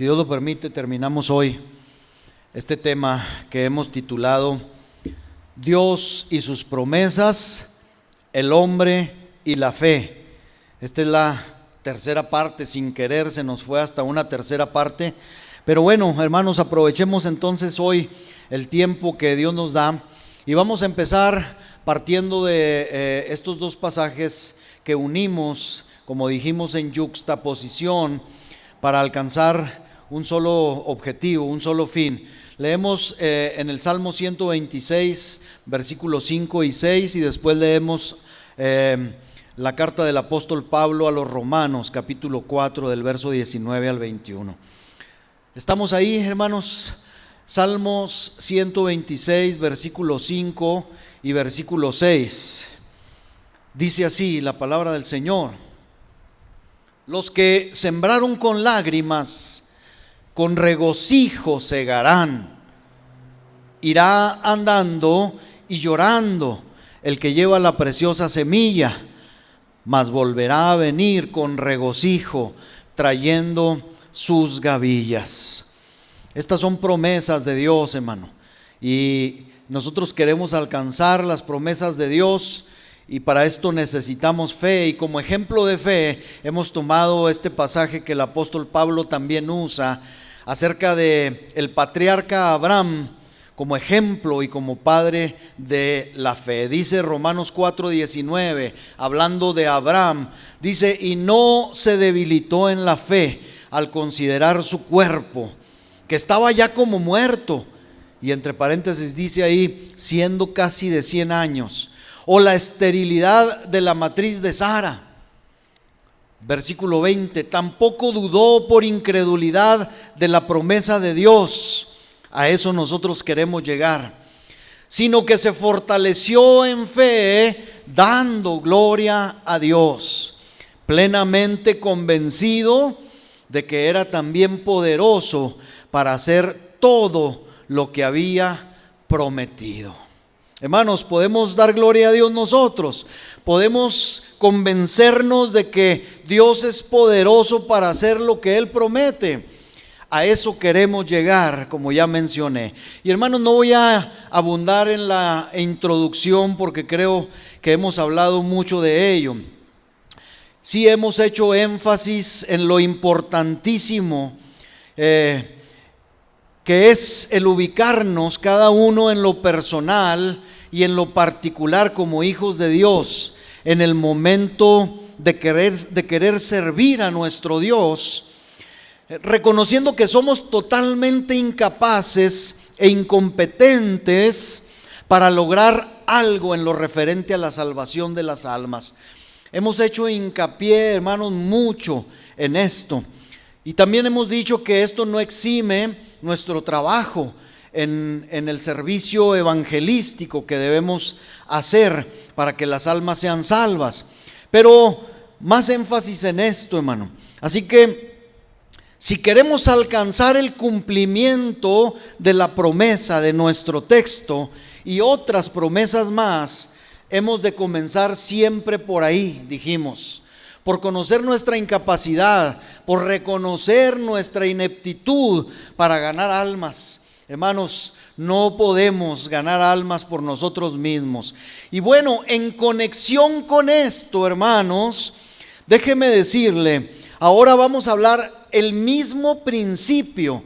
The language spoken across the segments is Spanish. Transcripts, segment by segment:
Si Dios lo permite, terminamos hoy este tema que hemos titulado Dios y sus promesas, el hombre y la fe. Esta es la tercera parte, sin querer se nos fue hasta una tercera parte. Pero bueno, hermanos, aprovechemos entonces hoy el tiempo que Dios nos da y vamos a empezar partiendo de estos dos pasajes que unimos, como dijimos, en yuxtaposición para alcanzar un solo objetivo, un solo fin. Leemos en el Salmo 126, versículos 5 y 6, y después leemos la carta del apóstol Pablo a los Romanos, capítulo 4, del verso 19 al 21. ¿Estamos ahí, hermanos? Salmos 126, versículo 5 y versículo 6. Dice así la palabra del Señor: los que sembraron con lágrimas, con regocijo segarán. Irá andando y llorando el que lleva la preciosa semilla, mas volverá a venir con regocijo, trayendo sus gavillas. Estas son promesas de Dios, hermano, y nosotros queremos alcanzar las promesas de Dios, y para esto necesitamos fe. Y como ejemplo de fe hemos tomado este pasaje que el apóstol Pablo también usa acerca de el patriarca Abraham como ejemplo y como padre de la fe. Dice Romanos 4:19, hablando de Abraham, dice: y no se debilitó en la fe al considerar su cuerpo, que estaba ya como muerto, y entre paréntesis dice ahí, siendo casi de 100 años, o la esterilidad de la matriz de Sara. Versículo 20, tampoco dudó por incredulidad de la promesa de Dios. A eso nosotros queremos llegar, sino que se fortaleció en fe, dando gloria a Dios, plenamente convencido de que era también poderoso para hacer todo lo que había prometido. Hermanos, podemos dar gloria a Dios nosotros, podemos convencernos de que Dios es poderoso para hacer lo que Él promete. A eso queremos llegar, como ya mencioné. Y hermanos, no voy a abundar en la introducción porque creo que hemos hablado mucho de ello. Sí hemos hecho énfasis en lo importantísimo que es el ubicarnos cada uno en lo personal y en lo particular como hijos de Dios, en el momento de querer servir a nuestro Dios, reconociendo que somos totalmente incapaces e incompetentes para lograr algo en lo referente a la salvación de las almas. Hemos hecho hincapié, hermanos, mucho en esto, y también hemos dicho que esto no exime nuestro trabajo en el servicio evangelístico que debemos hacer para que las almas sean salvas, pero más énfasis en esto, hermano. Así que si queremos alcanzar el cumplimiento de la promesa de nuestro texto y otras promesas más, hemos de comenzar siempre por ahí, dijimos, por conocer nuestra incapacidad, por reconocer nuestra ineptitud para ganar almas. Hermanos, no podemos ganar almas por nosotros mismos. Y bueno, en conexión con esto, hermanos, déjeme decirle, ahora vamos a hablar el mismo principio,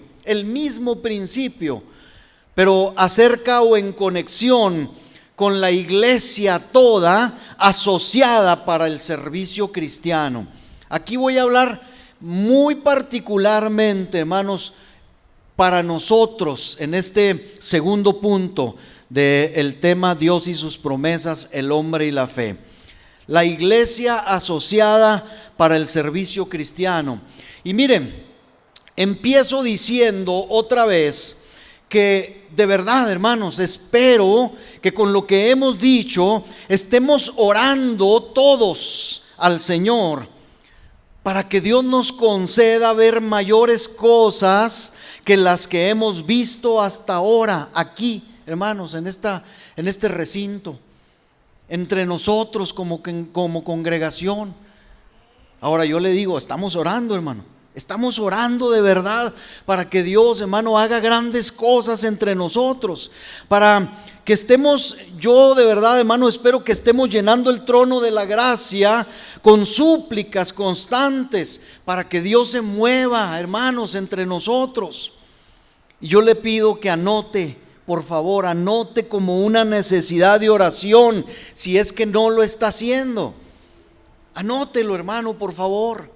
pero acerca o en conexión con la iglesia toda asociada para el servicio cristiano. Aquí voy a hablar muy particularmente, hermanos, para nosotros en este segundo punto del tema Dios y sus promesas, el hombre y la fe. La iglesia asociada para el servicio cristiano. Y miren, empiezo diciendo otra vez que de verdad, hermanos, espero que con lo que hemos dicho estemos orando todos al Señor para que Dios nos conceda ver mayores cosas que las que hemos visto hasta ahora aquí, hermanos, en este recinto, entre nosotros como congregación. Ahora yo le digo, estamos orando, hermano, Estamos orando de verdad para que Dios, hermano, haga grandes cosas entre nosotros, para que estemos, yo de verdad, hermano, espero que estemos llenando el trono de la gracia con súplicas constantes para que Dios se mueva, hermanos, entre nosotros. Y yo le pido que anote, por favor, anote como una necesidad de oración, si es que no lo está haciendo. Anótelo, hermano, por favor.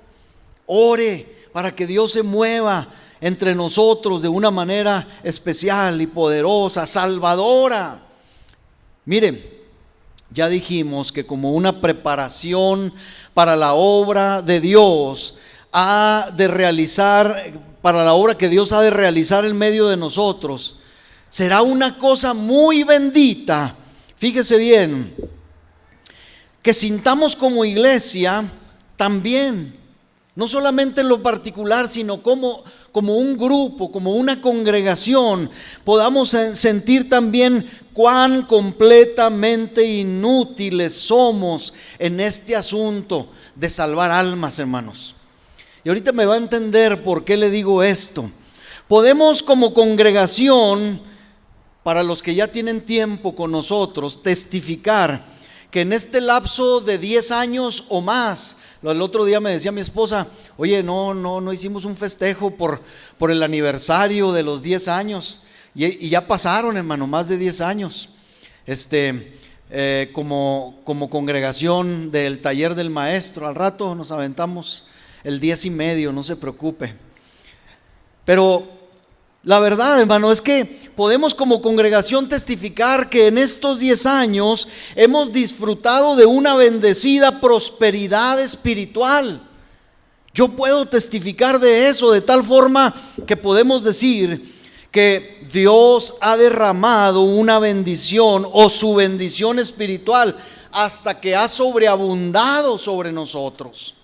Ore para que Dios se mueva entre nosotros de una manera especial y poderosa, salvadora. Mire, ya dijimos que como una preparación para la obra de Dios ha de realizar, para la obra que Dios ha de realizar en medio de nosotros, será una cosa muy bendita. Fíjese bien, que sintamos como iglesia también, no solamente en lo particular, sino como un grupo, como una congregación, podamos sentir también cuán completamente inútiles somos en este asunto de salvar almas, hermanos. Y ahorita me va a entender por qué le digo esto. Podemos como congregación, para los que ya tienen tiempo con nosotros, testificar que en este lapso de 10 años o más, el otro día me decía mi esposa, oye, no hicimos un festejo por el aniversario de los 10 años. Y ya pasaron, hermano, más de 10 años. Como congregación del taller del maestro, al rato nos aventamos el 10 y medio, no se preocupe. Pero la verdad, hermano, es que podemos como congregación testificar que en estos 10 años hemos disfrutado de una bendecida prosperidad espiritual. Yo puedo testificar de eso, de tal forma que podemos decir que Dios ha derramado una bendición o su bendición espiritual hasta que ha sobreabundado sobre nosotros.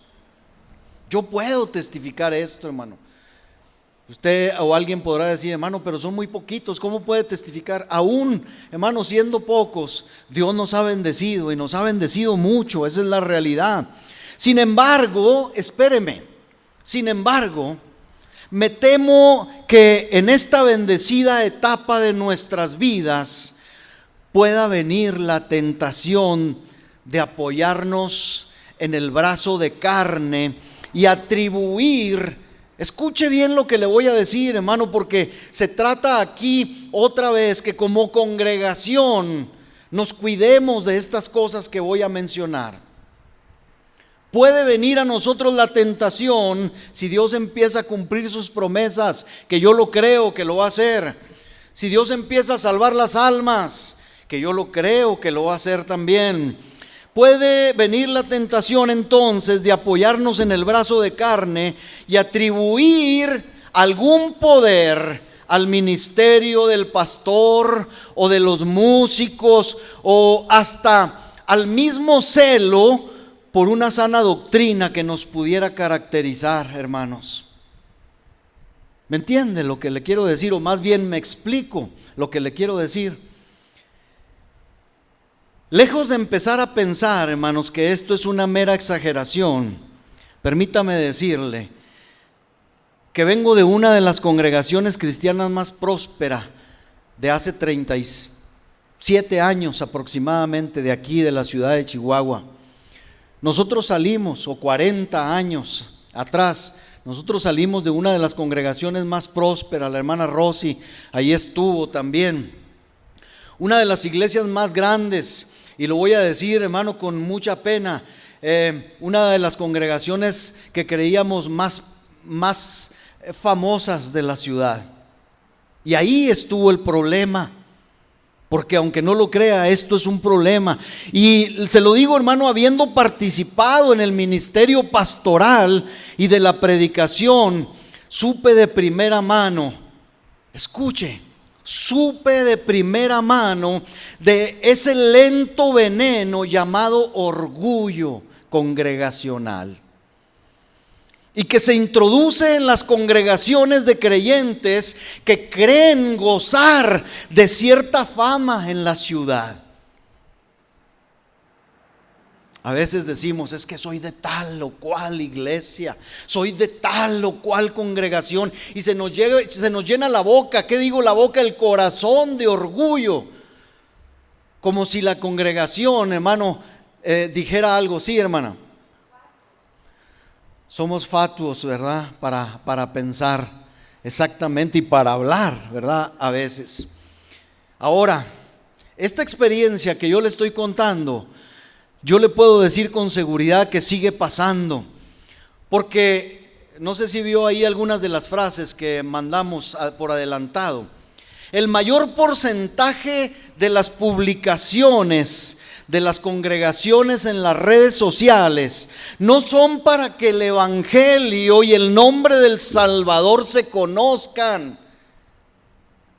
Yo puedo testificar esto, hermano. Usted o alguien podrá decir, hermano, pero son muy poquitos, ¿cómo puede testificar? Aún, hermano, siendo pocos, Dios nos ha bendecido y nos ha bendecido mucho, esa es la realidad. Sin embargo, espéreme, me temo que en esta bendecida etapa de nuestras vidas pueda venir la tentación de apoyarnos en el brazo de carne y atribuir, escuche bien lo que le voy a decir, hermano, porque se trata aquí otra vez que como congregación nos cuidemos de estas cosas que voy a mencionar. Puede venir a nosotros la tentación, si Dios empieza a cumplir sus promesas, que yo lo creo que lo va a hacer. Si Dios empieza a salvar las almas, que yo lo creo que lo va a hacer también. Puede venir la tentación entonces de apoyarnos en el brazo de carne y atribuir algún poder al ministerio del pastor o de los músicos o hasta al mismo celo por una sana doctrina que nos pudiera caracterizar, hermanos. ¿Me entiende lo que le quiero decir? O más bien me explico lo que le quiero decir. Lejos de empezar a pensar, hermanos, que esto es una mera exageración, permítame decirle que vengo de una de las congregaciones cristianas más próspera de hace 37 años aproximadamente, de aquí, de la ciudad de Chihuahua. Nosotros salimos, o 40 años atrás, nosotros salimos de una de las congregaciones más prósperas, la hermana Rosy, ahí estuvo también. Una de las iglesias más grandes, y lo voy a decir, hermano, con mucha pena, una de las congregaciones que creíamos más famosas de la ciudad. Y ahí estuvo el problema. Porque aunque no lo crea, esto es un problema. Y se lo digo, hermano, habiendo participado en el ministerio pastoral y de la predicación, supe de primera mano, escuche, supe de primera mano de ese lento veneno llamado orgullo congregacional. Y que se introduce en las congregaciones de creyentes que creen gozar de cierta fama en la ciudad. A veces decimos, es que soy de tal o cual iglesia, soy de tal o cual congregación, y se nos llena la boca, ¿qué digo la boca? El corazón de orgullo, como si la congregación, hermano, dijera algo. Sí, hermana, somos fatuos, ¿verdad? Para pensar exactamente y para hablar, ¿verdad? A veces. Ahora, esta experiencia que yo le estoy contando, yo le puedo decir con seguridad que sigue pasando, porque no sé si vio ahí algunas de las frases que mandamos por adelantado. El mayor porcentaje de las publicaciones de las congregaciones en las redes sociales no son para que el evangelio y el nombre del Salvador se conozcan,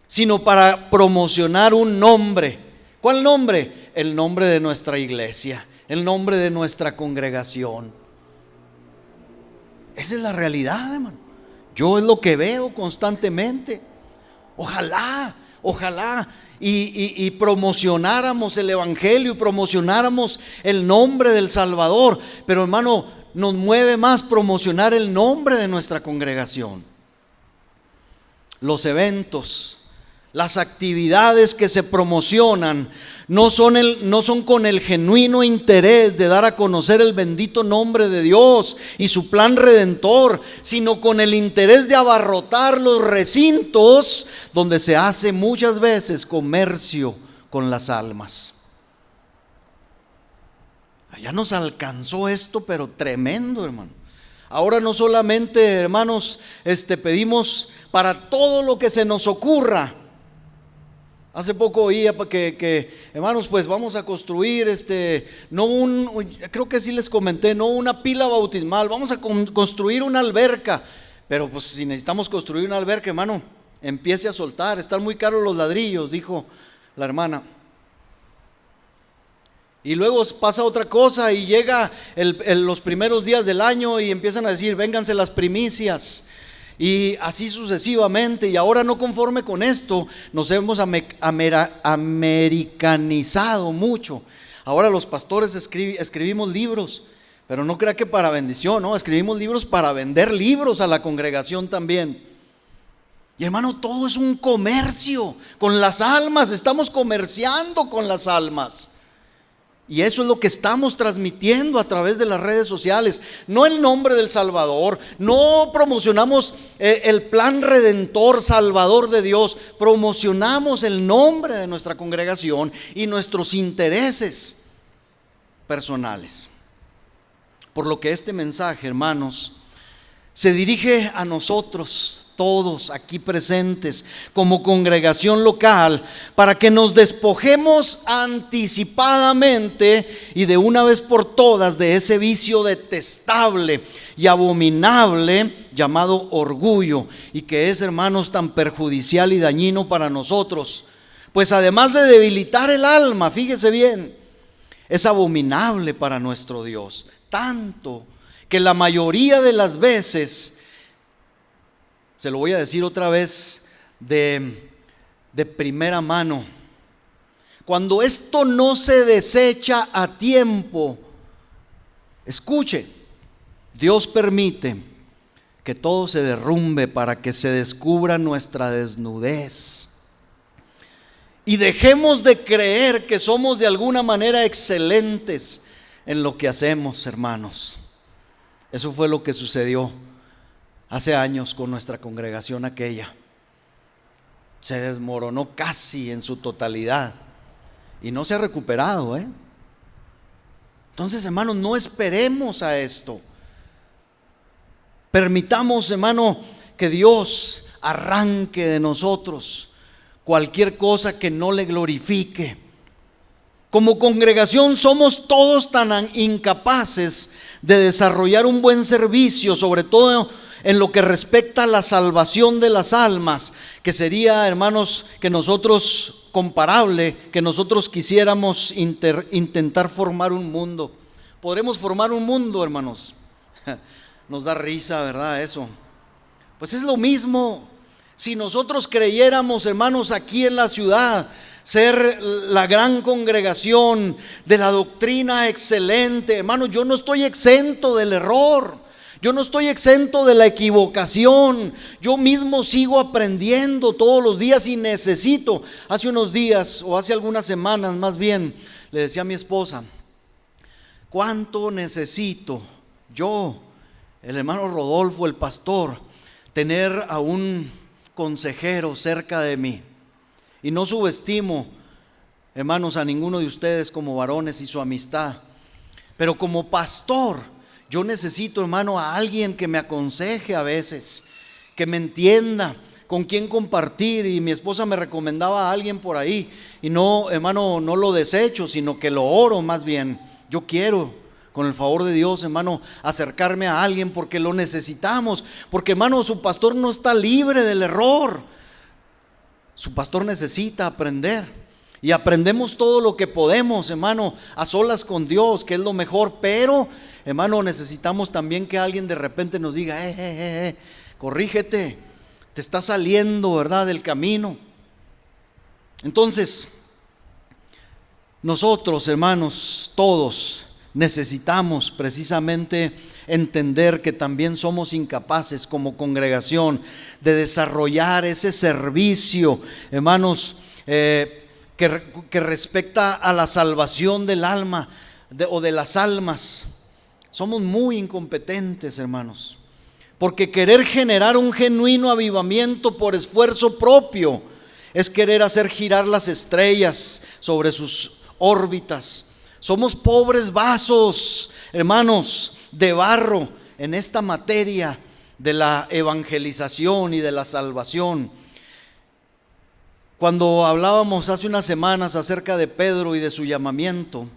sino para promocionar un nombre. ¿Cuál nombre? El nombre de nuestra iglesia, el nombre de nuestra congregación. Esa es la realidad, hermano. Yo es lo que veo constantemente. Ojalá y promocionáramos el evangelio y promocionáramos el nombre del Salvador. Pero, hermano, nos mueve más promocionar el nombre de nuestra congregación. Los eventos, las actividades que se promocionan no son con el genuino interés de dar a conocer el bendito nombre de Dios y su plan redentor, sino con el interés de abarrotar los recintos donde se hace muchas veces comercio con las almas. Allá nos alcanzó esto, pero tremendo, hermano. Ahora no solamente, hermanos, pedimos para todo lo que se nos ocurra. Hace poco oía que hermanos, pues vamos a construir creo que sí les comenté, no una pila bautismal, vamos a construir una alberca. Pero pues si necesitamos construir una alberca, hermano, empiece a soltar, están muy caros los ladrillos, dijo la hermana. Y luego pasa otra cosa y llega los primeros días del año y empiezan a decir, vénganse las primicias. Y así sucesivamente. Y ahora, no conforme con esto, nos hemos americanizado mucho. Ahora los pastores escribimos libros, pero no crea que para bendición, no, escribimos libros para vender libros a la congregación también. Y hermano, todo es un comercio con las almas, estamos comerciando con las almas. Y eso es lo que estamos transmitiendo a través de las redes sociales. No el nombre del Salvador, no promocionamos el plan redentor salvador de Dios, promocionamos el nombre de nuestra congregación y nuestros intereses personales. Por lo que este mensaje, hermanos, se dirige a nosotros todos aquí presentes como congregación local, para que nos despojemos anticipadamente y de una vez por todas de ese vicio detestable y abominable llamado orgullo, y que es, hermanos, tan perjudicial y dañino para nosotros, pues además de debilitar el alma, fíjese bien, es abominable para nuestro Dios, tanto que la mayoría de las veces, se lo voy a decir otra vez de primera mano, cuando esto no se desecha a tiempo, escuche, Dios permite que todo se derrumbe para que se descubra nuestra desnudez y dejemos de creer que somos de alguna manera excelentes en lo que hacemos, hermanos. Eso fue lo que sucedió hace años con nuestra congregación aquella. Se desmoronó casi en su totalidad y no se ha recuperado, Entonces, hermanos, no esperemos a esto. Permitamos, hermano, que Dios arranque de nosotros cualquier cosa que no le glorifique. Como congregación somos todos tan incapaces de desarrollar un buen servicio, sobre todo en lo que respecta a la salvación de las almas, que sería, hermanos, que nosotros, comparable, que nosotros quisiéramos intentar formar un mundo. ¿Podremos formar un mundo, hermanos? Nos da risa, ¿verdad? Eso. Pues es lo mismo. Si nosotros creyéramos, hermanos, aquí en la ciudad, ser la gran congregación de la doctrina excelente. Hermano, yo no estoy exento del error. Yo no estoy exento de la equivocación. Yo mismo sigo aprendiendo todos los días y necesito. Hace unos días, o hace algunas semanas más bien, le decía a mi esposa: ¿cuánto necesito yo, el hermano Rodolfo, el pastor, tener a un consejero cerca de mí? Y no subestimo, hermanos, a ninguno de ustedes como varones y su amistad, pero como pastor yo necesito, hermano, a alguien que me aconseje a veces, que me entienda, con quien compartir. Y mi esposa me recomendaba a alguien por ahí, y no, hermano, no lo desecho, sino que lo oro más bien. Yo quiero, con el favor de Dios, hermano, acercarme a alguien porque lo necesitamos, porque, hermano, su pastor no está libre del error. Su pastor necesita aprender, y aprendemos todo lo que podemos, hermano, a solas con Dios, que es lo mejor. Pero, hermano, necesitamos también que alguien de repente nos diga: corrígete, te está saliendo, ¿verdad?, del camino. Entonces, nosotros, hermanos, todos necesitamos precisamente entender que también somos incapaces como congregación de desarrollar ese servicio, hermanos, que respecta a la salvación del alma o de las almas. Somos muy incompetentes, hermanos, porque querer generar un genuino avivamiento por esfuerzo propio es querer hacer girar las estrellas sobre sus órbitas. Somos pobres vasos, hermanos, de barro en esta materia de la evangelización y de la salvación. Cuando hablábamos hace unas semanas acerca de Pedro y de su llamamiento,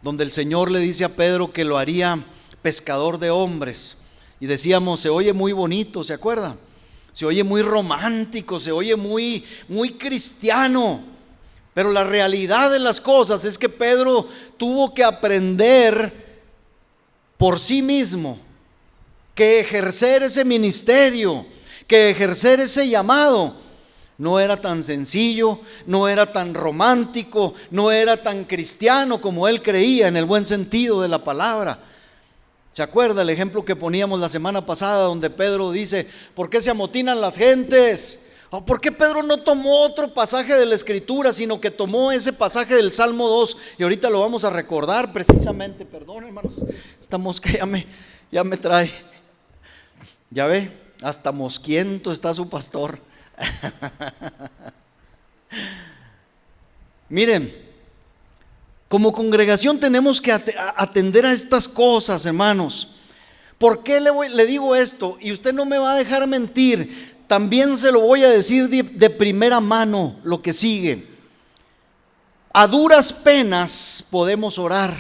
donde el Señor le dice a Pedro que lo haría pescador de hombres, y decíamos: se oye muy bonito, ¿se acuerda? Se oye muy romántico, se oye muy cristiano. Pero la realidad de las cosas es que Pedro tuvo que aprender por sí mismo que ejercer ese ministerio, que ejercer ese llamado, no era tan sencillo, no era tan romántico, no era tan cristiano como él creía en el buen sentido de la palabra. ¿Se acuerda el ejemplo que poníamos la semana pasada, donde Pedro dice: ¿por qué se amotinan las gentes? ¿O por qué Pedro no tomó otro pasaje de la Escritura, sino que tomó ese pasaje del Salmo 2? Y ahorita lo vamos a recordar precisamente. Perdón, hermanos, esta mosca ya me trae. Ya ve, hasta mosquiento está su pastor. Miren, como congregación tenemos que atender a estas cosas, hermanos. ¿Por qué le digo esto? Y usted no me va a dejar mentir. También se lo voy a decir de primera mano lo que sigue. A duras penas podemos orar.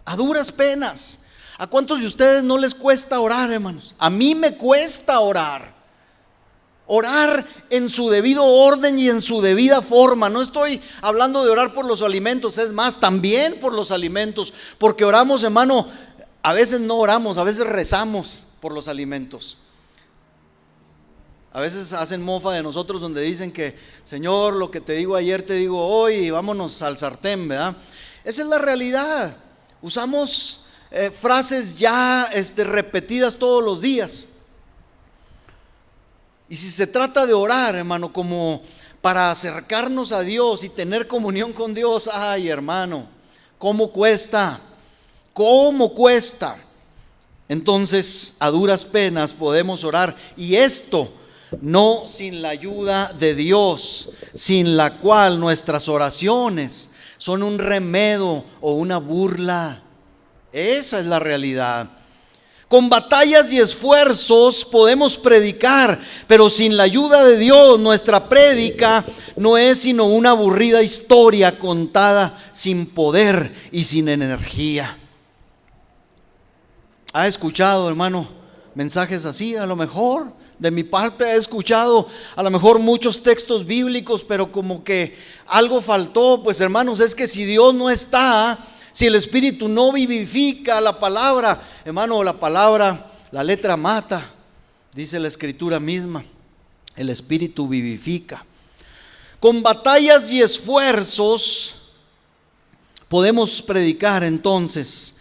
A duras penas. ¿A cuántos de ustedes no les cuesta orar, hermanos? A mí me cuesta orar. Orar en su debido orden y en su debida forma. No estoy hablando de orar por los alimentos, es más, también por los alimentos, porque oramos, hermano, a veces no oramos, a veces rezamos por los alimentos. A veces hacen mofa de nosotros donde dicen que: Señor, lo que te digo ayer te digo hoy, y vámonos al sartén, ¿verdad? Esa es la realidad. Usamos frases ya repetidas todos los días. Y si se trata de orar, hermano, como para acercarnos a Dios y tener comunión con Dios, ay, hermano, ¿cómo cuesta? ¿Cómo cuesta? Entonces, a duras penas podemos orar, y esto no sin la ayuda de Dios, sin la cual nuestras oraciones son un remedo o una burla. Esa es la realidad. Con batallas y esfuerzos podemos predicar, pero sin la ayuda de Dios nuestra prédica no es sino una aburrida historia contada sin poder y sin energía. ¿Ha escuchado, hermano, mensajes así? A lo mejor de mi parte he escuchado a lo mejor muchos textos bíblicos, pero como que algo faltó. Pues, hermanos, es que si Dios no está, si el Espíritu no vivifica la palabra, hermano, la palabra, la letra mata, dice la Escritura misma. El Espíritu vivifica. Con batallas y esfuerzos podemos predicar entonces,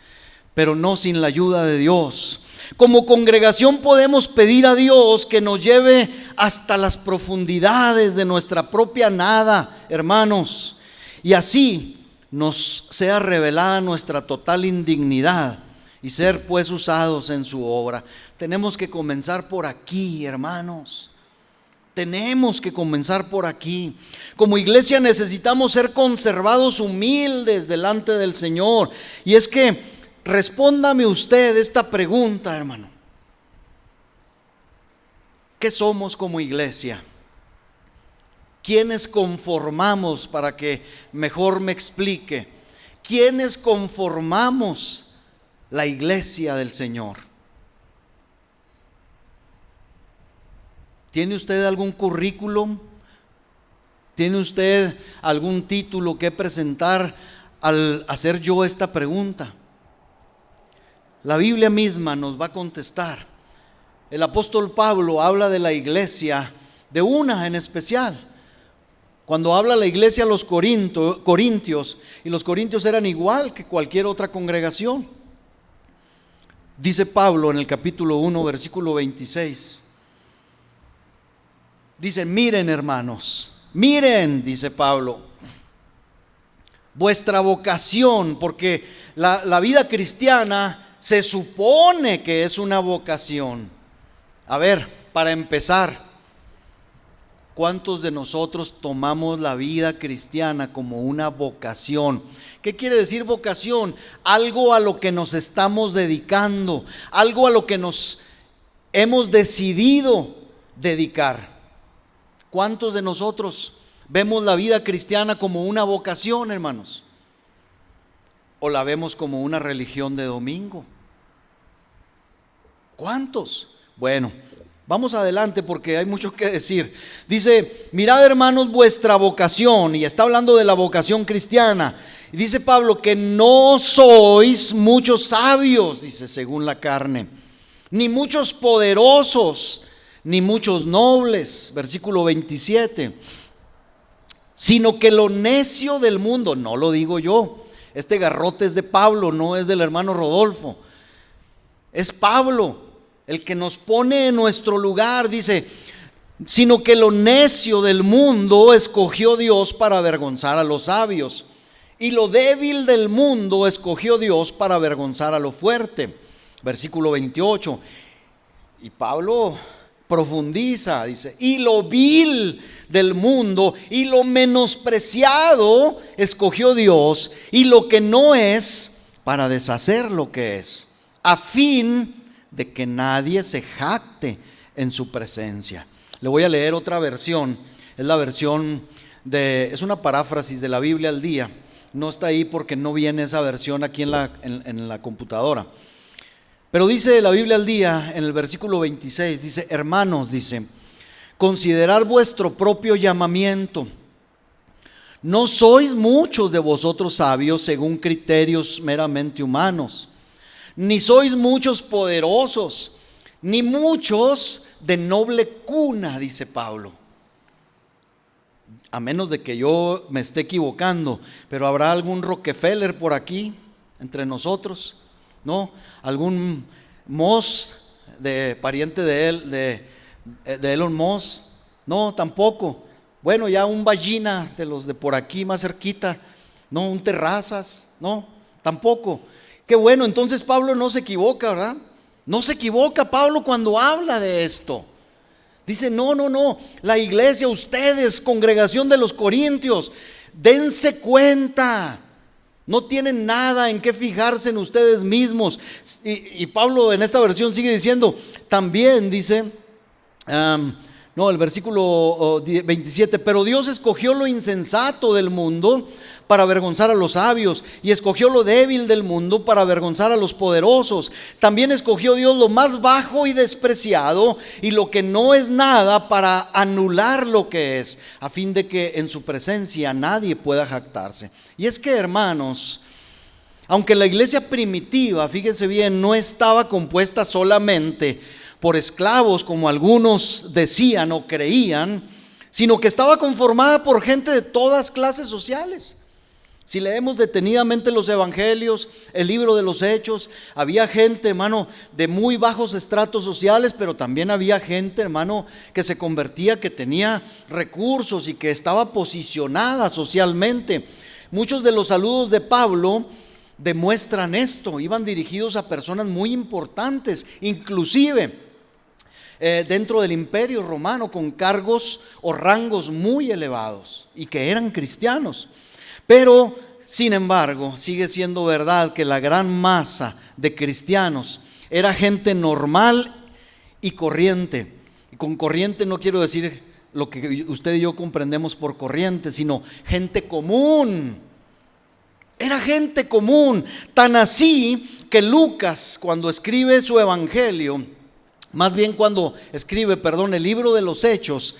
pero no sin la ayuda de Dios. Como congregación podemos pedir a Dios que nos lleve hasta las profundidades de nuestra propia nada, hermanos, y así nos sea revelada nuestra total indignidad y ser pues usados en su obra. Tenemos que comenzar por aquí, hermanos. Tenemos que comenzar por aquí. Como iglesia necesitamos ser conservados humildes delante del Señor. Y es que respóndame usted esta pregunta, hermano. ¿Qué somos como iglesia? ¿Quiénes conformamos, para que mejor me explique? ¿Quiénes conformamos la iglesia del Señor? ¿Tiene usted algún currículum? ¿Tiene usted algún título que presentar al hacer yo esta pregunta? La Biblia misma nos va a contestar. El apóstol Pablo habla de la iglesia, de una en especial. Cuando habla la iglesia a los corintios, y los corintios eran igual que cualquier otra congregación. Dice Pablo en el capítulo 1, versículo 26. Dice: miren, hermanos, miren, dice Pablo, vuestra vocación, porque la vida cristiana se supone que es una vocación. A ver, para empezar, ¿cuántos de nosotros tomamos la vida cristiana como una vocación? ¿Qué quiere decir vocación? Algo a lo que nos estamos dedicando, algo a lo que nos hemos decidido dedicar. ¿Cuántos de nosotros vemos la vida cristiana como una vocación, hermanos? ¿O la vemos como una religión de domingo? ¿Cuántos? Bueno, vamos adelante porque hay mucho que decir. Dice: mirad, hermanos, vuestra vocación, y está hablando de la vocación cristiana. Y dice Pablo que no sois muchos sabios, dice, según la carne, ni muchos poderosos, ni muchos nobles, versículo 27, sino que lo necio del mundo, no lo digo yo, este garrote es de Pablo, no es del hermano Rodolfo, es Pablo el que nos pone en nuestro lugar. Dice: sino que lo necio del mundo escogió Dios para avergonzar a los sabios, y lo débil del mundo escogió Dios para avergonzar a lo fuerte. Versículo 28, y Pablo profundiza, dice: y lo vil del mundo y lo menospreciado escogió Dios, y lo que no es, para deshacer lo que es, a fin de que nadie se jacte en su presencia. Le voy a leer otra versión, es la versión es una paráfrasis de la Biblia al día. No está ahí porque no viene esa versión aquí en la computadora. Pero dice la Biblia al día en el versículo 26, dice: hermanos, dice, considerad vuestro propio llamamiento. No sois muchos de vosotros sabios según criterios meramente humanos, ni sois muchos poderosos, ni muchos de noble cuna, dice Pablo. A menos de que yo me esté equivocando, pero ¿habrá algún Rockefeller por aquí entre nosotros? ¿No? ¿Algún Musk, pariente de él, de Elon Musk? No, tampoco. Bueno, ya un Ballina de los de por aquí más cerquita. No, un Terrazas. No, tampoco. Qué bueno, entonces Pablo no se equivoca, ¿verdad? No se equivoca Pablo cuando habla de esto. Dice: no, la iglesia, ustedes, congregación de los corintios, dense cuenta. No tienen nada en qué fijarse en ustedes mismos. Y Pablo en esta versión sigue diciendo, también dice, el versículo 27, pero Dios escogió lo insensato del mundo para avergonzar a los sabios, y escogió lo débil del mundo para avergonzar a los poderosos. También escogió Dios lo más bajo y despreciado, y lo que no es nada, para anular lo que es, a fin de que en su presencia nadie pueda jactarse. Y es que, hermanos, aunque la iglesia primitiva, fíjense bien, no estaba compuesta solamente por esclavos, como algunos decían o creían, sino que estaba conformada por gente de todas clases sociales. Si leemos detenidamente los evangelios, el libro de los Hechos, había gente, hermano, de muy bajos estratos sociales, pero también había gente, hermano, que se convertía, que tenía recursos y que estaba posicionada socialmente. Muchos de los saludos de Pablo demuestran esto, iban dirigidos a personas muy importantes, inclusive dentro del imperio romano, con cargos o rangos muy elevados y que eran cristianos. Pero, sin embargo, sigue siendo verdad que la gran masa de cristianos era gente normal y corriente. Y con corriente no quiero decir lo que usted y yo comprendemos por corriente, sino gente común. Era gente común, tan así que Lucas, cuando escribe su evangelio, más bien cuando escribe, el libro de los Hechos,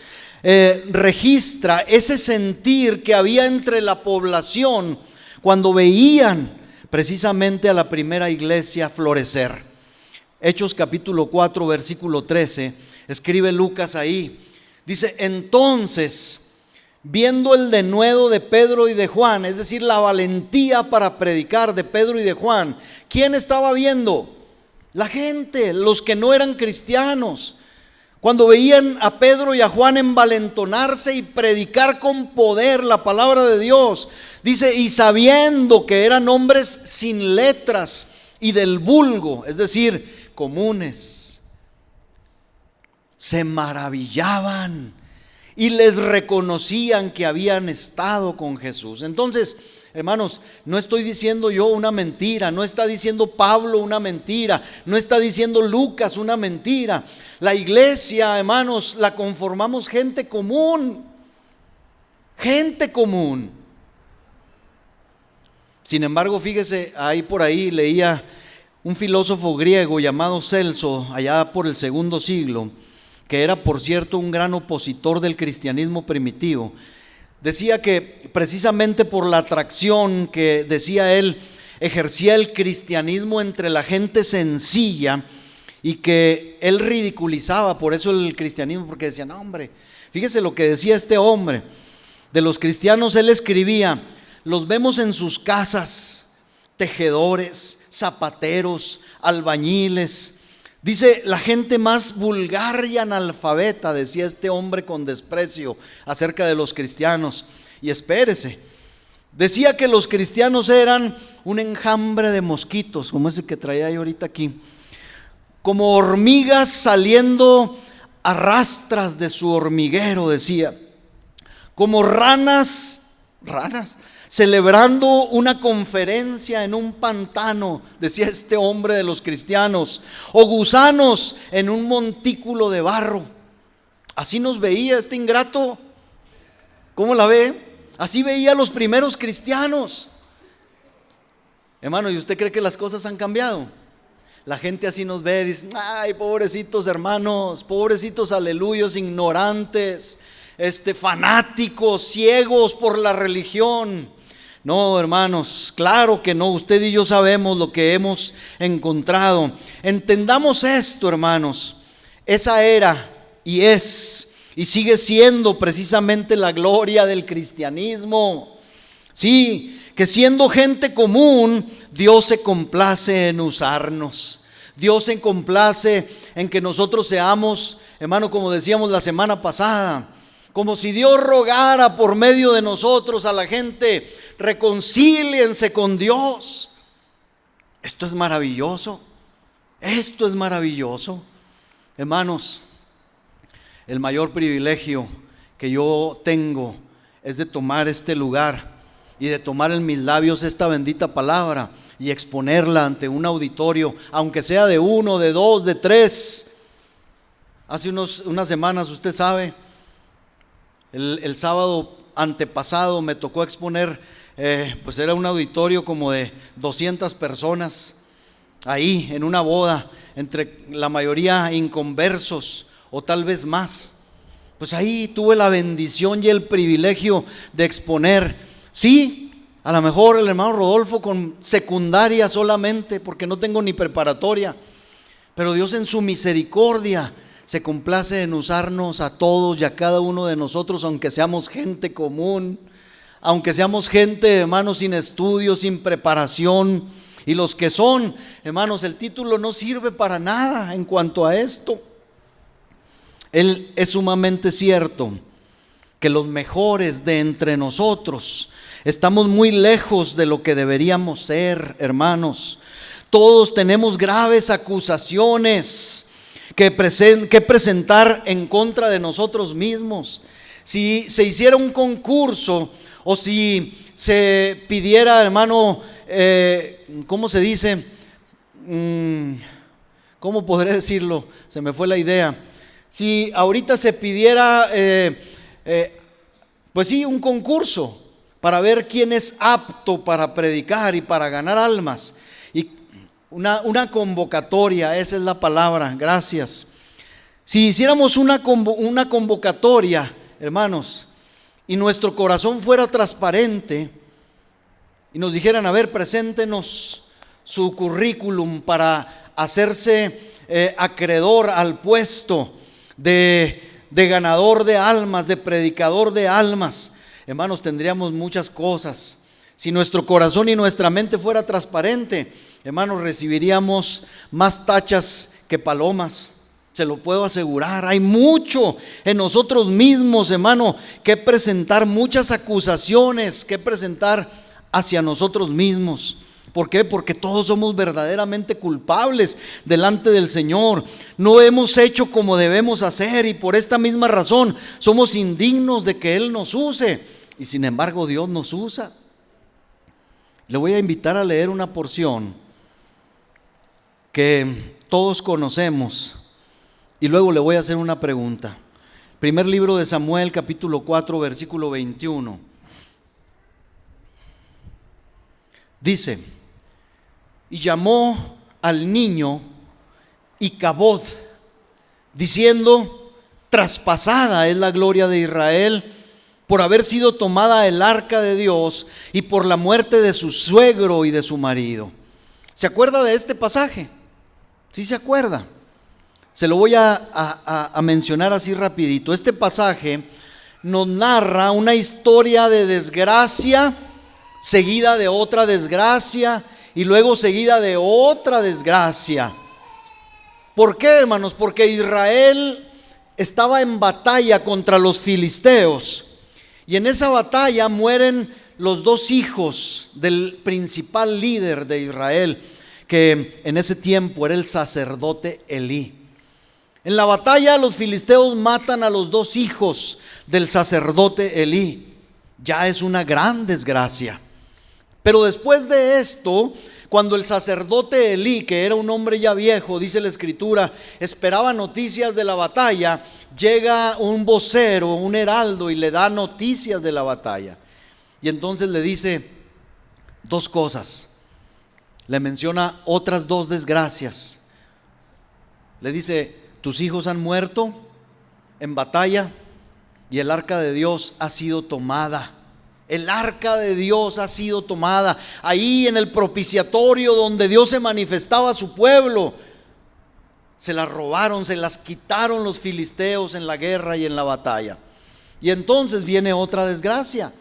registra ese sentir que había entre la población cuando veían precisamente a la primera iglesia florecer. Hechos capítulo 4 versículo 13, escribe Lucas ahí, dice: entonces, viendo el denuedo de Pedro y de Juan, es decir, la valentía para predicar de Pedro y de Juan, ¿quién estaba viendo? La gente, los que no eran cristianos. Cuando veían a Pedro y a Juan envalentonarse y predicar con poder la palabra de Dios, dice, y sabiendo que eran hombres sin letras y del vulgo, es decir, comunes, se maravillaban y les reconocían que habían estado con Jesús. Entonces, hermanos, no estoy diciendo yo una mentira, no está diciendo Pablo una mentira, no está diciendo Lucas una mentira. La iglesia, hermanos, la conformamos gente común, gente común. Sin embargo, fíjese, ahí por ahí leía un filósofo griego llamado Celso, allá por el segundo siglo, que era, por cierto, un gran opositor del cristianismo primitivo. Decía que precisamente por la atracción que, decía él, ejercía el cristianismo entre la gente sencilla, y que él ridiculizaba por eso el cristianismo, porque decía, no hombre, fíjese lo que decía este hombre de los cristianos. Él escribía: los vemos en sus casas, tejedores, zapateros, albañiles. Dice, la gente más vulgar y analfabeta, decía este hombre con desprecio acerca de los cristianos. Y espérese, decía que los cristianos eran un enjambre de mosquitos, como ese que traía yo ahorita aquí, como hormigas saliendo a rastras de su hormiguero, decía, como ranas celebrando una conferencia en un pantano, decía este hombre de los cristianos, o gusanos en un montículo de barro. Así nos veía este ingrato. ¿Cómo la ve? Así veía a los primeros cristianos. Hermano, ¿y usted cree que las cosas han cambiado? La gente así nos ve, dice, ay, pobrecitos hermanos, pobrecitos aleluyos, ignorantes, fanáticos, ciegos por la religión. No, hermanos, claro que no. Usted y yo sabemos lo que hemos encontrado. Entendamos esto, hermanos. Esa era y es y sigue siendo precisamente la gloria del cristianismo. Sí, que siendo gente común, Dios se complace en usarnos. Dios se complace en que nosotros seamos, hermano, como decíamos la semana pasada, como si Dios rogara por medio de nosotros a la gente: reconcíliense con Dios. Esto es maravilloso. Esto es maravilloso. Hermanos, el mayor privilegio que yo tengo es de tomar este lugar y de tomar en mis labios esta bendita palabra y exponerla ante un auditorio, aunque sea de 1, de 2, de 3. Hace unas semanas, usted sabe, el sábado antepasado me tocó exponer, pues era un auditorio como de 200 personas, ahí en una boda, entre la mayoría inconversos o tal vez más. Pues ahí tuve la bendición y el privilegio de exponer. Sí, a lo mejor el hermano Rodolfo con secundaria solamente, porque no tengo ni preparatoria, pero Dios en su misericordia se complace en usarnos a todos y a cada uno de nosotros, aunque seamos gente común, aunque seamos gente, hermanos, sin estudios, sin preparación. Y los que son, hermanos, el título no sirve para nada en cuanto a esto. Él es sumamente cierto que los mejores de entre nosotros estamos muy lejos de lo que deberíamos ser, hermanos. Todos tenemos graves acusaciones que presentar en contra de nosotros mismos. Si se hiciera un concurso o si se pidiera, hermano, ¿cómo se dice? ¿Cómo podré decirlo? Se me fue la idea. Si ahorita se pidiera, pues sí, un concurso para ver quién es apto para predicar y para ganar almas. Y una convocatoria, esa es la palabra, gracias. Si hiciéramos una convocatoria, hermanos, y nuestro corazón fuera transparente y nos dijeran, a ver, preséntenos su currículum para hacerse acreedor al puesto de ganador de almas, de predicador de almas, hermanos, tendríamos muchas cosas. Si nuestro corazón y nuestra mente fuera transparente, hermanos, recibiríamos más tachas que palomas, se lo puedo asegurar. Hay mucho en nosotros mismos, hermano, que presentar, muchas acusaciones que presentar hacia nosotros mismos. ¿Por qué? Porque todos somos verdaderamente culpables delante del Señor. No hemos hecho como debemos hacer y por esta misma razón somos indignos de que Él nos use. Y sin embargo Dios nos usa. Le voy a invitar a leer una porción que todos conocemos y luego le voy a hacer una pregunta. Primer libro de Samuel, capítulo 4, versículo 21. Dice: y llamó al niño Icabod, diciendo: traspasada es la gloria de Israel por haber sido tomada el arca de Dios y por la muerte de su suegro y de su marido. ¿Se acuerda de este pasaje? ¿Sí se acuerda? Se lo voy a mencionar así rapidito. Este pasaje nos narra una historia de desgracia seguida de otra desgracia y luego seguida de otra desgracia. ¿Por qué, hermanos? Porque Israel estaba en batalla contra los filisteos y en esa batalla mueren los dos hijos del principal líder de Israel, que en ese tiempo era el sacerdote Elí. En la batalla los filisteos matan a los dos hijos del sacerdote Elí. Ya es una gran desgracia. Pero después de esto, cuando el sacerdote Elí, que era un hombre ya viejo, dice la escritura, esperaba noticias de la batalla, llega un vocero, un heraldo, y le da noticias de la batalla. Y entonces le dice dos cosas. Le menciona otras dos desgracias. Le dice: tus hijos han muerto en batalla y el arca de Dios ha sido tomada. El arca de Dios ha sido tomada. Ahí en el propiciatorio donde Dios se manifestaba a su pueblo, se las robaron, se las quitaron los filisteos en la guerra y en la batalla. Y entonces viene otra desgracia.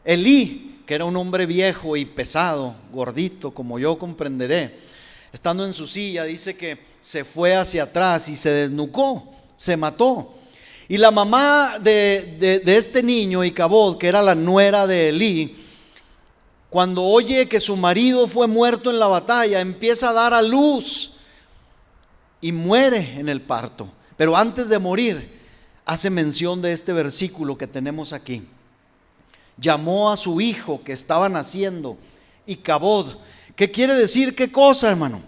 Elí, que era un hombre viejo y pesado, gordito, como yo comprenderé, estando en su silla, dice que se fue hacia atrás y se desnucó, se mató. Y la mamá de este niño, Icabod, que era la nuera de Elí, cuando oye que su marido fue muerto en la batalla, empieza a dar a luz y muere en el parto. Pero antes de morir, hace mención de este versículo que tenemos aquí. Llamó a su hijo que estaba naciendo Icabod. ¿Qué quiere decir? ¿Qué cosa, hermano?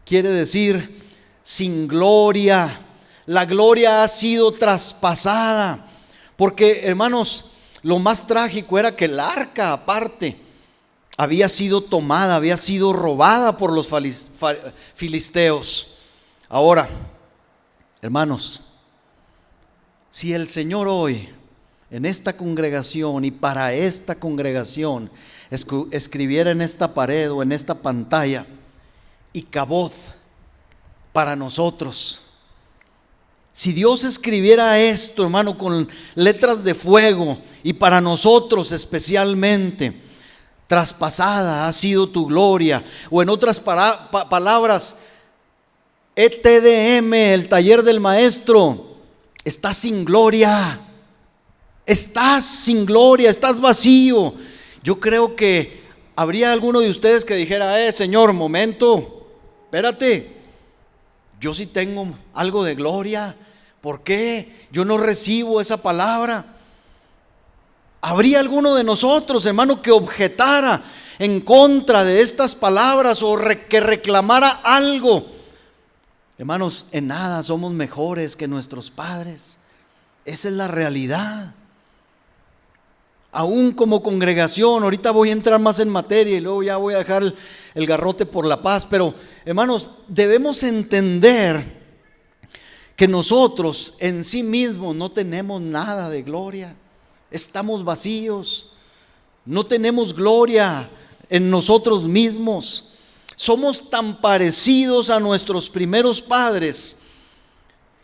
Quiere decir sin gloria. La gloria ha sido traspasada. Porque, hermanos, lo más trágico era que el arca, aparte, había sido tomada, había sido robada por los filisteos. Ahora, hermanos, si el Señor hoy, en esta congregación y para esta congregación, escribiera en esta pared o en esta pantalla, Icabod, para nosotros, Si Dios escribiera esto, hermano, con letras de fuego, y para nosotros especialmente, traspasada ha sido tu gloria, o en otras palabras, ETDM, el taller del maestro, estás sin gloria, estás vacío. Yo creo que habría alguno de ustedes que dijera, Señor, momento, espérate, yo sí tengo algo de gloria. ¿Por qué yo no recibo esa palabra? ¿Habría alguno de nosotros, hermano, que objetara en contra de estas palabras o que reclamara algo? Hermanos, en nada somos mejores que nuestros padres. Esa es la realidad. Aún como congregación, ahorita voy a entrar más en materia y luego ya voy a dejar el garrote por la paz, pero hermanos, debemos entender que nosotros en sí mismos no tenemos nada de gloria, estamos vacíos, no tenemos gloria en nosotros mismos, somos tan parecidos a nuestros primeros padres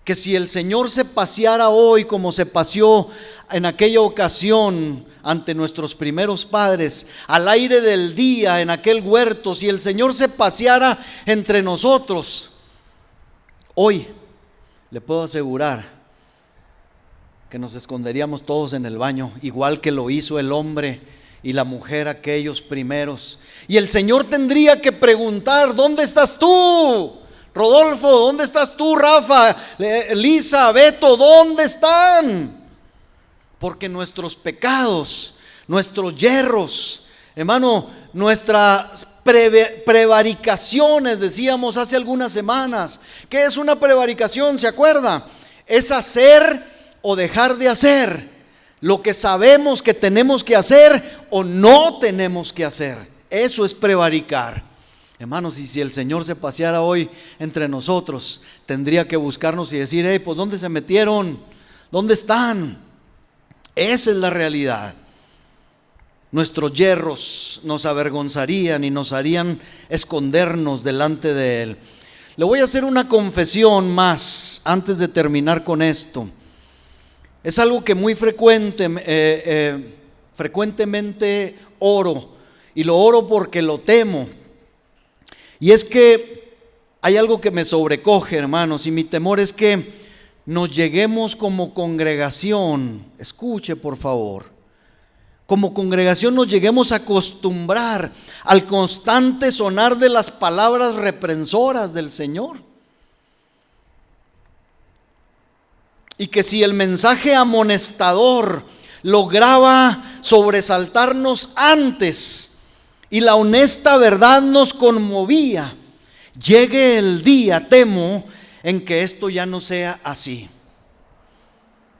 que si el Señor se paseara hoy como se paseó en aquella ocasión ante nuestros primeros padres, al aire del día en aquel huerto, si el Señor se paseara entre nosotros, hoy le puedo asegurar que nos esconderíamos todos en el baño, igual que lo hizo el hombre y la mujer aquellos primeros. Y el Señor tendría que preguntar, ¿dónde estás tú? Rodolfo, ¿dónde estás tú? Rafa, Lisa, Beto, ¿dónde están? Porque nuestros pecados, nuestros yerros, hermano, nuestras prevaricaciones, decíamos hace algunas semanas. ¿Qué es una prevaricación? ¿Se acuerda? Es hacer o dejar de hacer lo que sabemos que tenemos que hacer o no tenemos que hacer. Eso es prevaricar. Hermanos, y si el Señor se paseara hoy entre nosotros, tendría que buscarnos y decir, pues ¿dónde se metieron? ¿Dónde están? Esa es la realidad. Nuestros yerros nos avergonzarían y nos harían escondernos delante de Él. Le voy a hacer una confesión más antes de terminar con esto. Es algo que muy frecuentemente oro, y lo oro porque lo temo. Y es que hay algo que me sobrecoge, hermanos, y mi temor es que nos lleguemos como congregación, escuche por favor, como congregación nos lleguemos a acostumbrar al constante sonar de las palabras reprensoras del Señor. Y que si el mensaje amonestador lograba sobresaltarnos antes y la honesta verdad nos conmovía, llegue el día, temo, en que esto ya no sea así.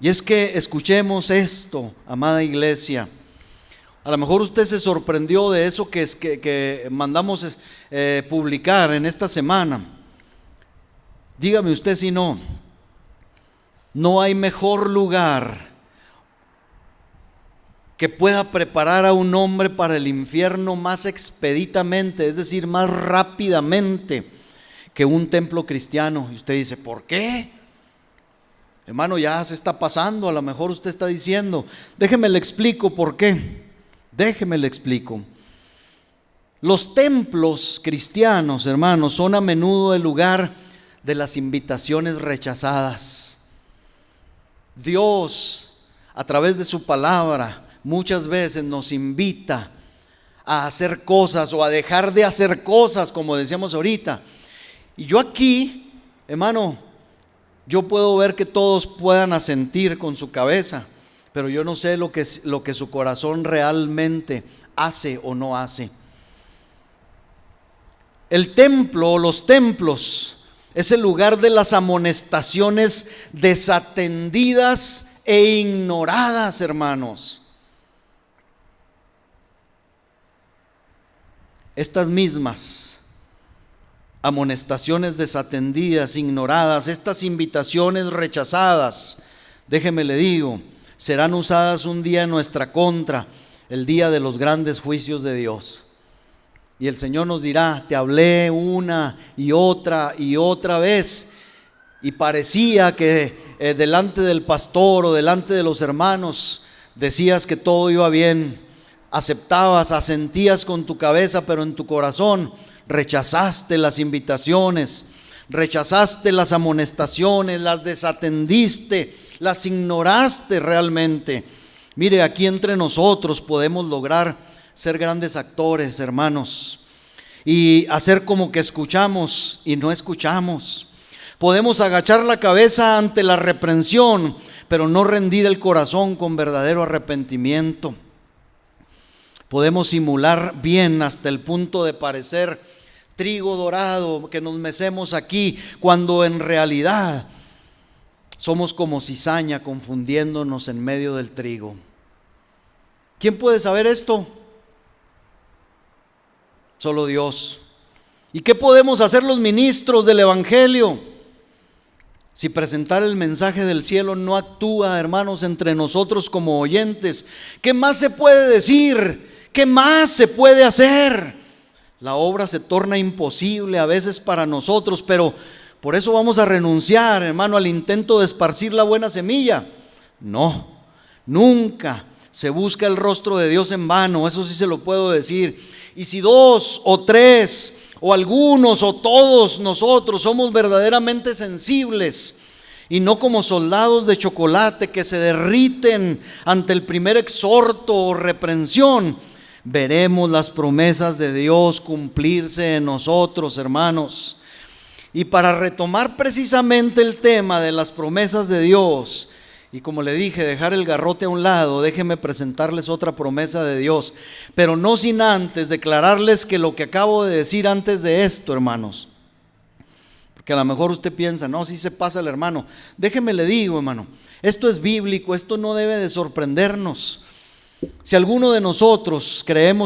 Y es que escuchemos esto, amada iglesia. A lo mejor usted se sorprendió de eso que mandamos publicar en esta semana. Dígame usted si no. No hay mejor lugar que pueda preparar a un hombre para el infierno más expeditamente, es decir, más rápidamente, que un templo cristiano. Y usted dice, ¿por qué? Hermano, ya se está pasando. A lo mejor usted está diciendo, déjeme le explico por qué. Déjeme le explico. Los templos cristianos, hermanos, son a menudo el lugar de las invitaciones rechazadas. Dios, a través de su palabra, muchas veces nos invita a hacer cosas o a dejar de hacer cosas, como decíamos ahorita. Y yo aquí, hermano, yo puedo ver que todos puedan asentir con su cabeza, pero yo no sé lo que su corazón realmente hace o no hace. El templo o los templos es el lugar de las amonestaciones desatendidas e ignoradas, hermanos. Estas mismas amonestaciones desatendidas, ignoradas, estas invitaciones rechazadas, déjeme le digo, serán usadas un día en nuestra contra, el día de los grandes juicios de Dios. Y el Señor nos dirá, te hablé una y otra vez, y parecía que delante del pastor o delante de los hermanos decías que todo iba bien, aceptabas, asentías con tu cabeza, pero en tu corazón rechazaste las invitaciones, rechazaste las amonestaciones, las desatendiste, las ignoraste realmente. Mire, aquí entre nosotros podemos lograr ser grandes actores, hermanos, y hacer como que escuchamos y no escuchamos. Podemos agachar la cabeza ante la reprensión, pero no rendir el corazón con verdadero arrepentimiento. Podemos simular bien hasta el punto de parecer trigo dorado que nos mecemos aquí, cuando en realidad somos como cizaña confundiéndonos en medio del trigo. ¿Quién puede saber esto? Solo Dios. ¿Y qué podemos hacer los ministros del Evangelio? Si presentar el mensaje del cielo no actúa, hermanos, entre nosotros como oyentes, ¿qué más se puede decir? ¿Qué más se puede hacer? La obra se torna imposible a veces para nosotros, pero por eso vamos a renunciar, hermano, al intento de esparcir la buena semilla. No, nunca se busca el rostro de Dios en vano, eso sí se lo puedo decir. Y si 2 o 3 o algunos o todos nosotros somos verdaderamente sensibles y no como soldados de chocolate que se derriten ante el primer exhorto o reprensión, veremos las promesas de Dios cumplirse en nosotros, hermanos. Y para retomar precisamente el tema de las promesas de Dios, y como le dije, dejar el garrote a un lado, déjenme presentarles otra promesa de Dios, pero no sin antes declararles que lo que acabo de decir antes de esto, hermanos, porque a lo mejor usted piensa, no, si se pasa el hermano, déjeme le digo, hermano, esto es bíblico, esto no debe de sorprendernos. Si alguno de nosotros creen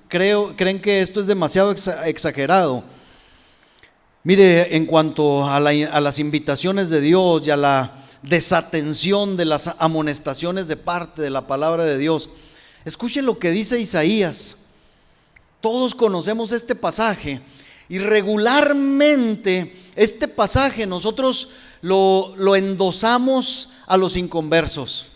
que esto es demasiado exagerado, mire, en cuanto a las invitaciones de Dios y a la desatención de las amonestaciones de parte de la palabra de Dios, escuchen lo que dice Isaías. Todos conocemos este pasaje y regularmente este pasaje nosotros lo endosamos a los inconversos.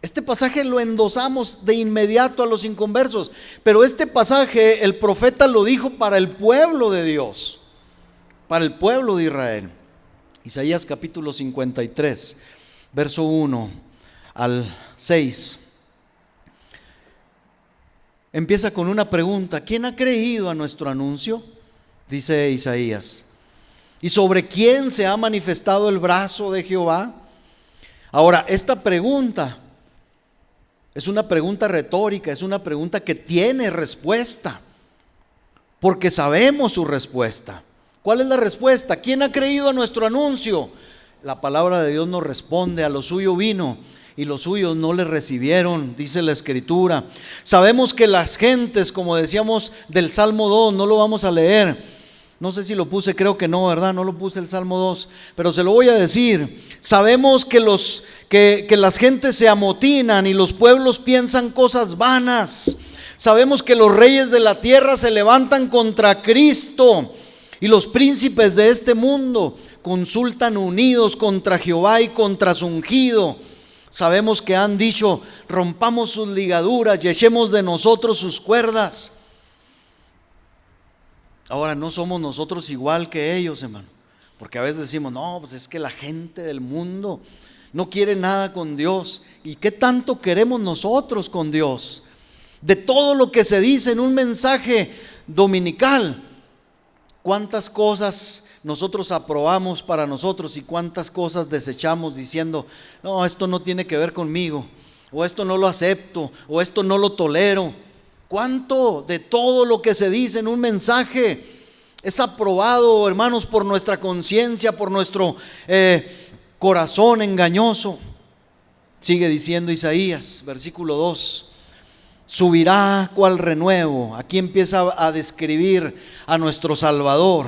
Este pasaje lo endosamos de inmediato a los inconversos, pero este pasaje el profeta lo dijo para el pueblo de Dios, para el pueblo de Israel. Isaías capítulo 53, verso 1 al 6. Empieza con una pregunta: ¿quién ha creído a nuestro anuncio? Dice Isaías. ¿Y sobre quién se ha manifestado el brazo de Jehová? Ahora, esta pregunta es una pregunta retórica, es una pregunta que tiene respuesta, porque sabemos su respuesta. ¿Cuál es la respuesta? ¿Quién ha creído a nuestro anuncio? La palabra de Dios nos responde: a lo suyo vino y los suyos no le recibieron, dice la Escritura. Sabemos que las gentes, como decíamos del Salmo 2, no lo vamos a leer. No sé si lo puse, creo que no, ¿verdad? No lo puse el Salmo 2, pero se lo voy a decir. Sabemos que las gentes se amotinan y los pueblos piensan cosas vanas. Sabemos que los reyes de la tierra se levantan contra Cristo y los príncipes de este mundo consultan unidos contra Jehová y contra su ungido. Sabemos que han dicho: rompamos sus ligaduras y echemos de nosotros sus cuerdas. Ahora, no somos nosotros igual que ellos, hermano, porque a veces decimos: no, pues es que la gente del mundo no quiere nada con Dios. ¿Y qué tanto queremos nosotros con Dios? De todo lo que se dice en un mensaje dominical, ¿cuántas cosas nosotros aprobamos para nosotros y cuántas cosas desechamos diciendo: no, esto no tiene que ver conmigo, o esto no lo acepto, o esto no lo tolero? ¿Cuánto de todo lo que se dice en un mensaje es aprobado, hermanos, por nuestra conciencia, por nuestro corazón engañoso? Sigue diciendo Isaías, versículo 2: subirá cual renuevo. Aquí empieza a describir a nuestro Salvador.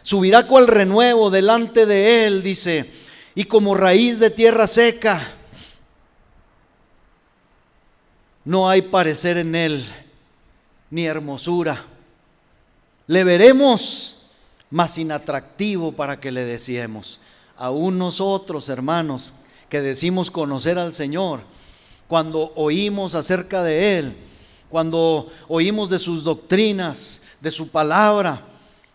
Subirá cual renuevo delante de él, dice, y como raíz de tierra seca. No hay parecer en él, ni hermosura. Le veremos, más inatractivo para que le deseemos. Aún nosotros, hermanos, que decimos conocer al Señor, cuando oímos acerca de Él, cuando oímos de sus doctrinas, de su palabra,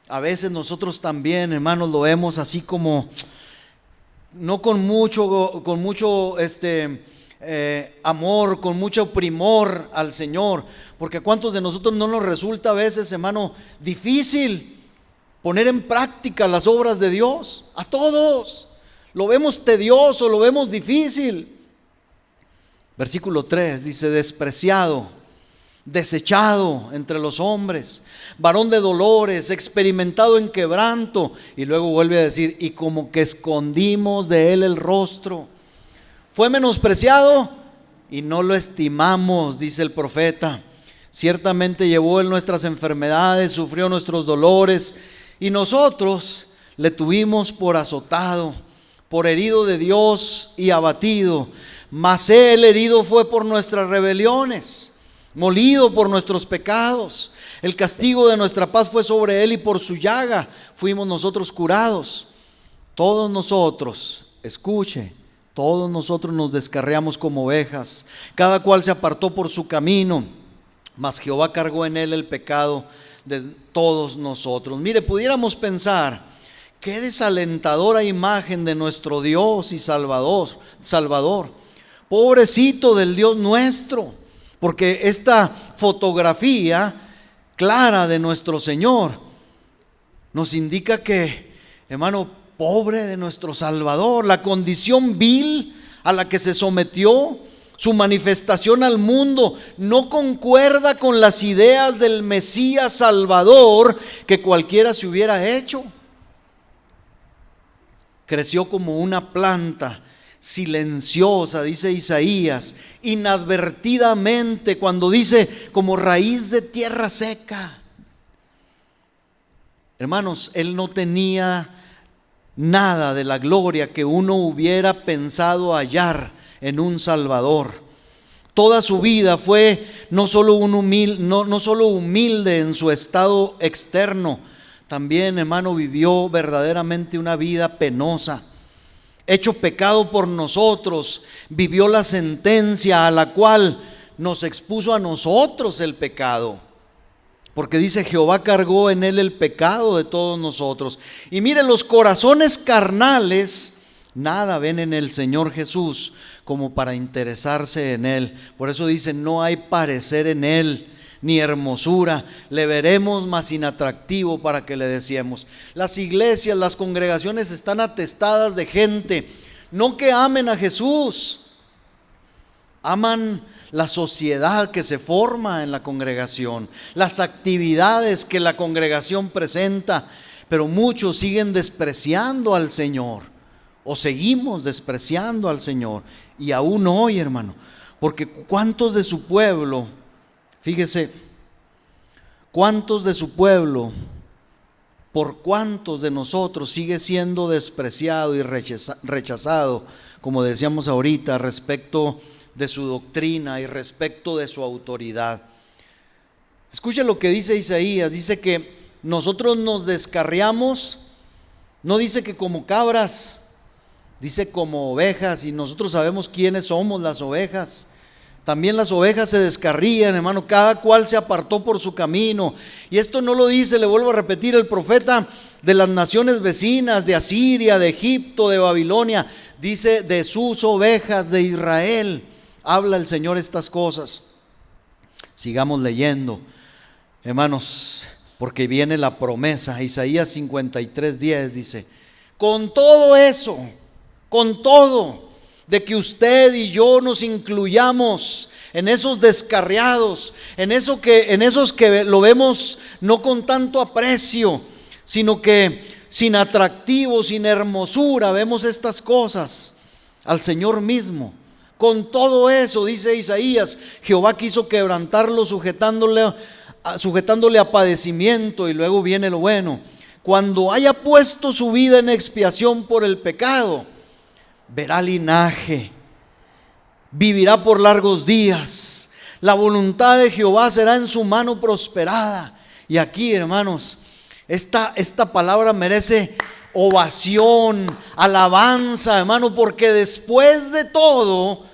a veces nosotros también, hermanos, lo vemos así como, no con mucho amor, con mucho primor al Señor, porque a cuántos de nosotros no nos resulta a veces, hermano, difícil poner en práctica las obras de Dios. A todos lo vemos tedioso, lo vemos difícil. Versículo 3 dice: despreciado, desechado entre los hombres, varón de dolores, experimentado en quebranto. Y luego vuelve a decir: y como que escondimos de él el rostro. Fue menospreciado y no lo estimamos, dice el profeta. Ciertamente llevó él nuestras enfermedades, sufrió nuestros dolores, y nosotros le tuvimos por azotado, por herido de Dios y abatido. Mas él herido fue por nuestras rebeliones, molido por nuestros pecados. El castigo de nuestra paz fue sobre él, y por su llaga fuimos nosotros curados. Todos nosotros, escuche, todos nosotros nos descarriamos como ovejas, cada cual se apartó por su camino, mas Jehová cargó en él el pecado de todos nosotros. Mire, pudiéramos pensar: qué desalentadora imagen de nuestro Dios y Salvador. Pobrecito del Dios nuestro, porque esta fotografía clara de nuestro Señor nos indica que, hermano, pobre de nuestro Salvador, la condición vil a la que se sometió, su manifestación al mundo, no concuerda con las ideas del Mesías Salvador que cualquiera se hubiera hecho. Creció como una planta silenciosa, dice Isaías, inadvertidamente, cuando dice como raíz de tierra seca. Hermanos, él no tenía nada de la gloria que uno hubiera pensado hallar en un Salvador. Toda su vida fue no solo humilde en su estado externo, también, hermano, vivió verdaderamente una vida penosa. Hecho pecado por nosotros, vivió la sentencia a la cual nos expuso a nosotros el pecado. Porque dice: Jehová cargó en él el pecado de todos nosotros. Y mire, los corazones carnales nada ven en el Señor Jesús como para interesarse en él. Por eso dice: no hay parecer en él, ni hermosura, le veremos más inatractivo para que le deseemos. Las iglesias, las congregaciones están atestadas de gente, no que amen a Jesús, aman la sociedad que se forma en la congregación, las actividades que la congregación presenta, pero muchos siguen despreciando al Señor, o seguimos despreciando al Señor, y aún hoy, hermano, porque ¿cuántos de su pueblo, fíjese, cuántos de su pueblo, por cuántos de nosotros sigue siendo despreciado y rechazado, como decíamos ahorita, respecto de su doctrina y respecto de su autoridad? Escuche lo que dice Isaías. Dice que nosotros nos descarriamos, no dice que como cabras, dice como ovejas, y nosotros sabemos quiénes somos las ovejas. También las ovejas se descarrían, hermano, cada cual se apartó por su camino. Y esto no lo dice, le vuelvo a repetir, el profeta de las naciones vecinas, de Asiria, de Egipto, de Babilonia. Dice: de sus ovejas de Israel habla el Señor estas cosas. Sigamos leyendo, hermanos, porque viene la promesa. Isaías 53:10 dice: con todo eso, con todo, de que usted y yo nos incluyamos en esos descarriados, en esos que lo vemos no con tanto aprecio, sino que sin atractivo, sin hermosura, vemos estas cosas al Señor mismo. Con todo eso, dice Isaías, Jehová quiso quebrantarlo, sujetándole a padecimiento. Y luego viene lo bueno: cuando haya puesto su vida en expiación por el pecado, verá linaje, vivirá por largos días. La voluntad de Jehová será en su mano prosperada. Y aquí, hermanos, Esta palabra merece ovación, alabanza, hermano, porque después de todo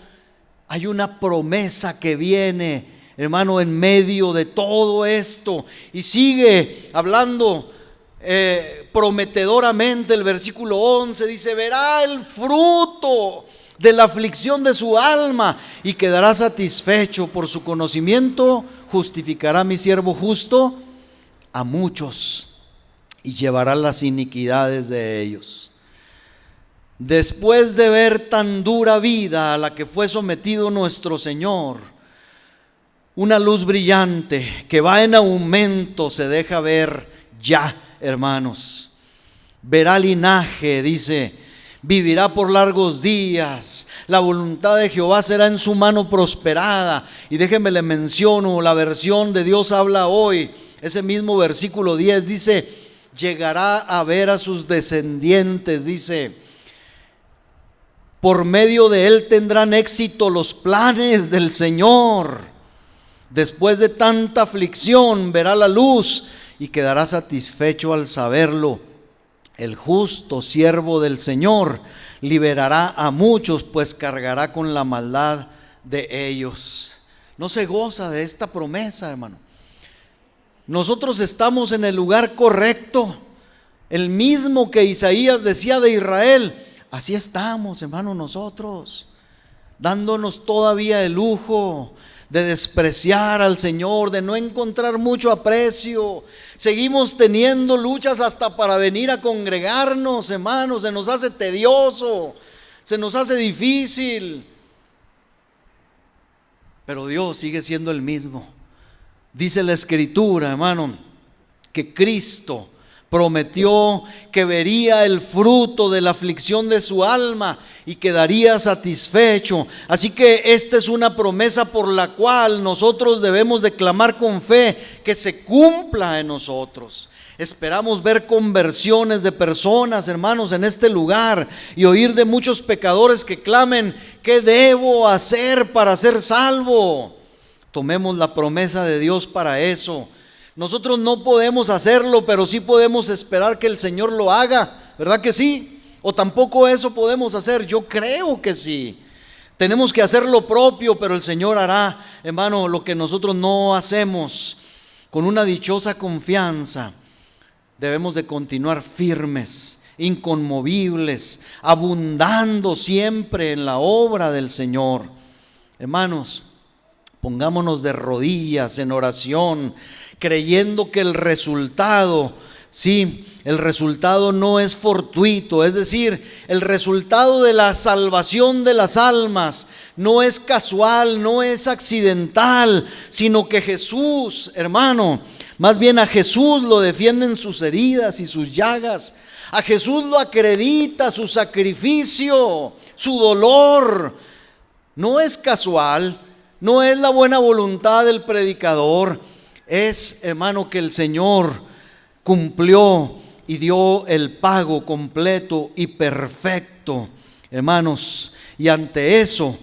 hay una promesa que viene, hermano, en medio de todo esto. Y sigue hablando prometedoramente. El versículo 11 dice: verá el fruto de la aflicción de su alma y quedará satisfecho. Por su conocimiento justificará mi siervo justo a muchos y llevará las iniquidades de ellos. Después de ver tan dura vida a la que fue sometido nuestro Señor, una luz brillante que va en aumento se deja ver ya, hermanos. Verá linaje, dice, vivirá por largos días, la voluntad de Jehová será en su mano prosperada. Y déjenme le menciono la versión de Dios habla hoy, ese mismo versículo 10 dice: llegará a ver a sus descendientes, dice, por medio de él tendrán éxito los planes del Señor. Después de tanta aflicción verá la luz y quedará satisfecho al saberlo. El justo siervo del Señor liberará a muchos, pues cargará con la maldad de ellos. ¿No se goza de esta promesa, hermano? Nosotros estamos en el lugar correcto, el mismo que Isaías decía de Israel. Así estamos, hermano, nosotros, dándonos todavía el lujo de despreciar al Señor, de no encontrar mucho aprecio. Seguimos teniendo luchas hasta para venir a congregarnos, hermanos. Se nos hace tedioso, se nos hace difícil, pero Dios sigue siendo el mismo. Dice la Escritura, hermano, que Cristo prometió que vería el fruto de la aflicción de su alma y quedaría satisfecho. Así que esta es una promesa por la cual nosotros debemos de clamar con fe que se cumpla en nosotros. Esperamos ver conversiones de personas, hermanos, en este lugar y oír de muchos pecadores que clamen: ¿qué debo hacer para ser salvo? Tomemos la promesa de Dios para eso. Nosotros no podemos hacerlo, pero sí podemos esperar que el Señor lo haga, ¿verdad que sí? O tampoco eso podemos hacer. Yo creo que sí. Tenemos que hacer lo propio, pero el Señor hará, hermano, lo que nosotros no hacemos. Con una dichosa confianza debemos de continuar firmes, inconmovibles, abundando siempre en la obra del Señor. Hermanos, pongámonos de rodillas en oración, creyendo que el resultado no es fortuito, es decir, el resultado de la salvación de las almas no es casual, no es accidental, sino que Jesús, hermano, más bien a Jesús lo defienden sus heridas y sus llagas, a Jesús lo acredita su sacrificio, su dolor. No es casual, no es la buena voluntad del predicador. Es, hermano, que el Señor cumplió y dio el pago completo y perfecto, hermanos, y ante eso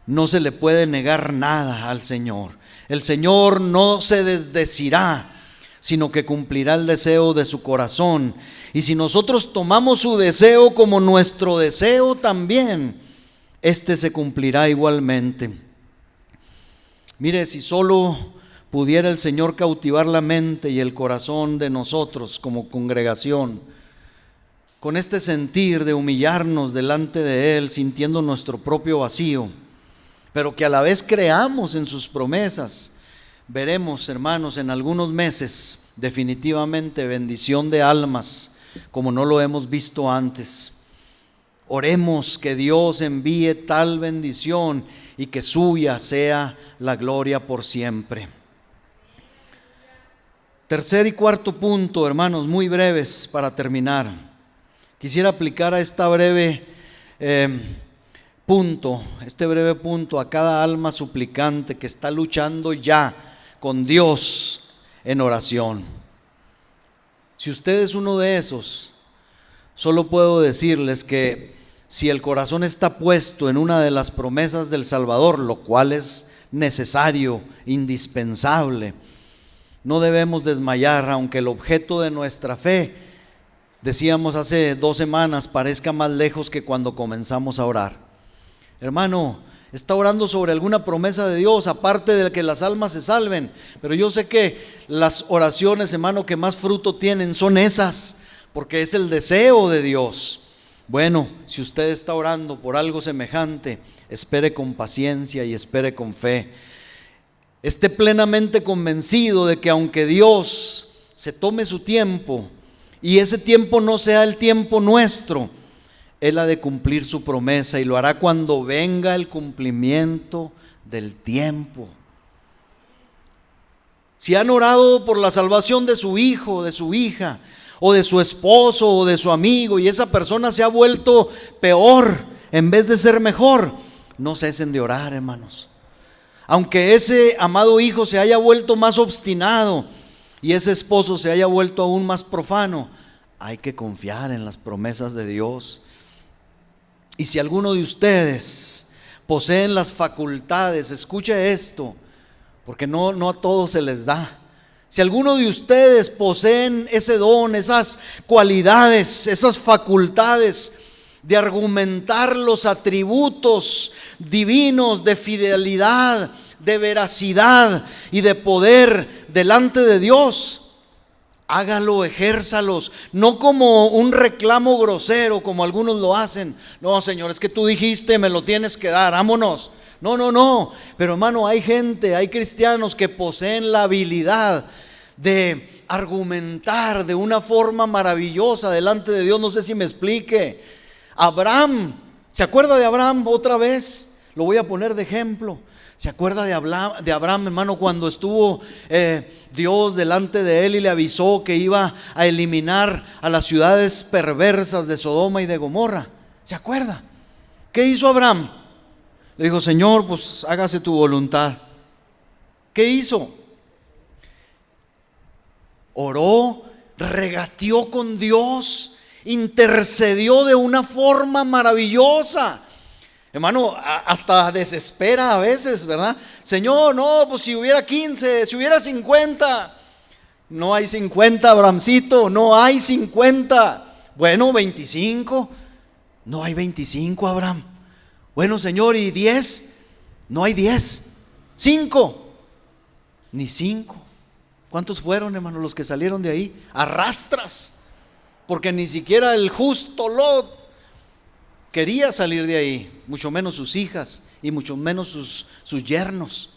no se le puede negar nada al Señor. El Señor no se desdecirá, sino que cumplirá el deseo de su corazón. Y si nosotros tomamos su deseo como nuestro deseo también, este se cumplirá igualmente. Mire, si solo pudiera el Señor cautivar la mente y el corazón de nosotros como congregación, con este sentir de humillarnos delante de Él, sintiendo nuestro propio vacío, pero que a la vez creamos en sus promesas, veremos, hermanos, en algunos meses definitivamente bendición de almas como no lo hemos visto antes. Oremos que Dios envíe tal bendición y que suya sea la gloria por siempre. Tercer y cuarto punto, hermanos, muy breves para terminar. Quisiera aplicar a este breve punto a cada alma suplicante que está luchando ya con Dios en oración. Si usted es uno de esos, solo puedo decirles que si el corazón está puesto en una de las promesas del Salvador, lo cual es necesario, indispensable, no debemos desmayar, aunque el objeto de nuestra fe, decíamos hace 2 semanas, parezca más lejos que cuando comenzamos a orar. Hermano, está orando sobre alguna promesa de Dios, aparte de que las almas se salven, pero yo sé que las oraciones, hermano, que más fruto tienen son esas, porque es el deseo de Dios. Bueno, si usted está orando por algo semejante, espere con paciencia y espere con fe. Esté plenamente convencido de que aunque Dios se tome su tiempo y ese tiempo no sea el tiempo nuestro, Él ha de cumplir su promesa y lo hará cuando venga el cumplimiento del tiempo. Si han orado por la salvación de su hijo, de su hija, o de su esposo o de su amigo, y esa persona se ha vuelto peor en vez de ser mejor, no cesen de orar, hermanos. Aunque ese amado hijo se haya vuelto más obstinado y ese esposo se haya vuelto aún más profano, hay que confiar en las promesas de Dios. Y si alguno de ustedes poseen las facultades, escuche esto, porque no a todos se les da. Si alguno de ustedes poseen ese don, esas cualidades, esas facultades de argumentar los atributos divinos de fidelidad, de veracidad y de poder delante de Dios, hágalo, ejérzalos, no como un reclamo grosero como algunos lo hacen. No, Señor, es que tú dijiste, me lo tienes que dar, vámonos. No, pero hermano, hay gente, hay cristianos que poseen la habilidad de argumentar de una forma maravillosa delante de Dios. No sé si me explique. Abraham, ¿se acuerda de Abraham otra vez? Lo voy a poner de ejemplo. ¿Se acuerda de Abraham, hermano, cuando estuvo Dios delante de él y le avisó que iba a eliminar a las ciudades perversas de Sodoma y de Gomorra? ¿Se acuerda? ¿Qué hizo Abraham? Le dijo, Señor, pues hágase tu voluntad. ¿Qué hizo? Oró, regateó con Dios, intercedió de una forma maravillosa. Hermano, hasta desespera a veces, ¿verdad? Señor, no, pues si hubiera 15, si hubiera 50. No hay 50, Abrahamcito, no hay 50. Bueno, 25. No hay 25, Abraham. Bueno, Señor, ¿y 10? No hay 10. 5. Ni 5. ¿Cuántos fueron, hermano, los que salieron de ahí? Arrastras. Porque ni siquiera el justo Lot quería salir de ahí, mucho menos sus hijas y mucho menos sus yernos.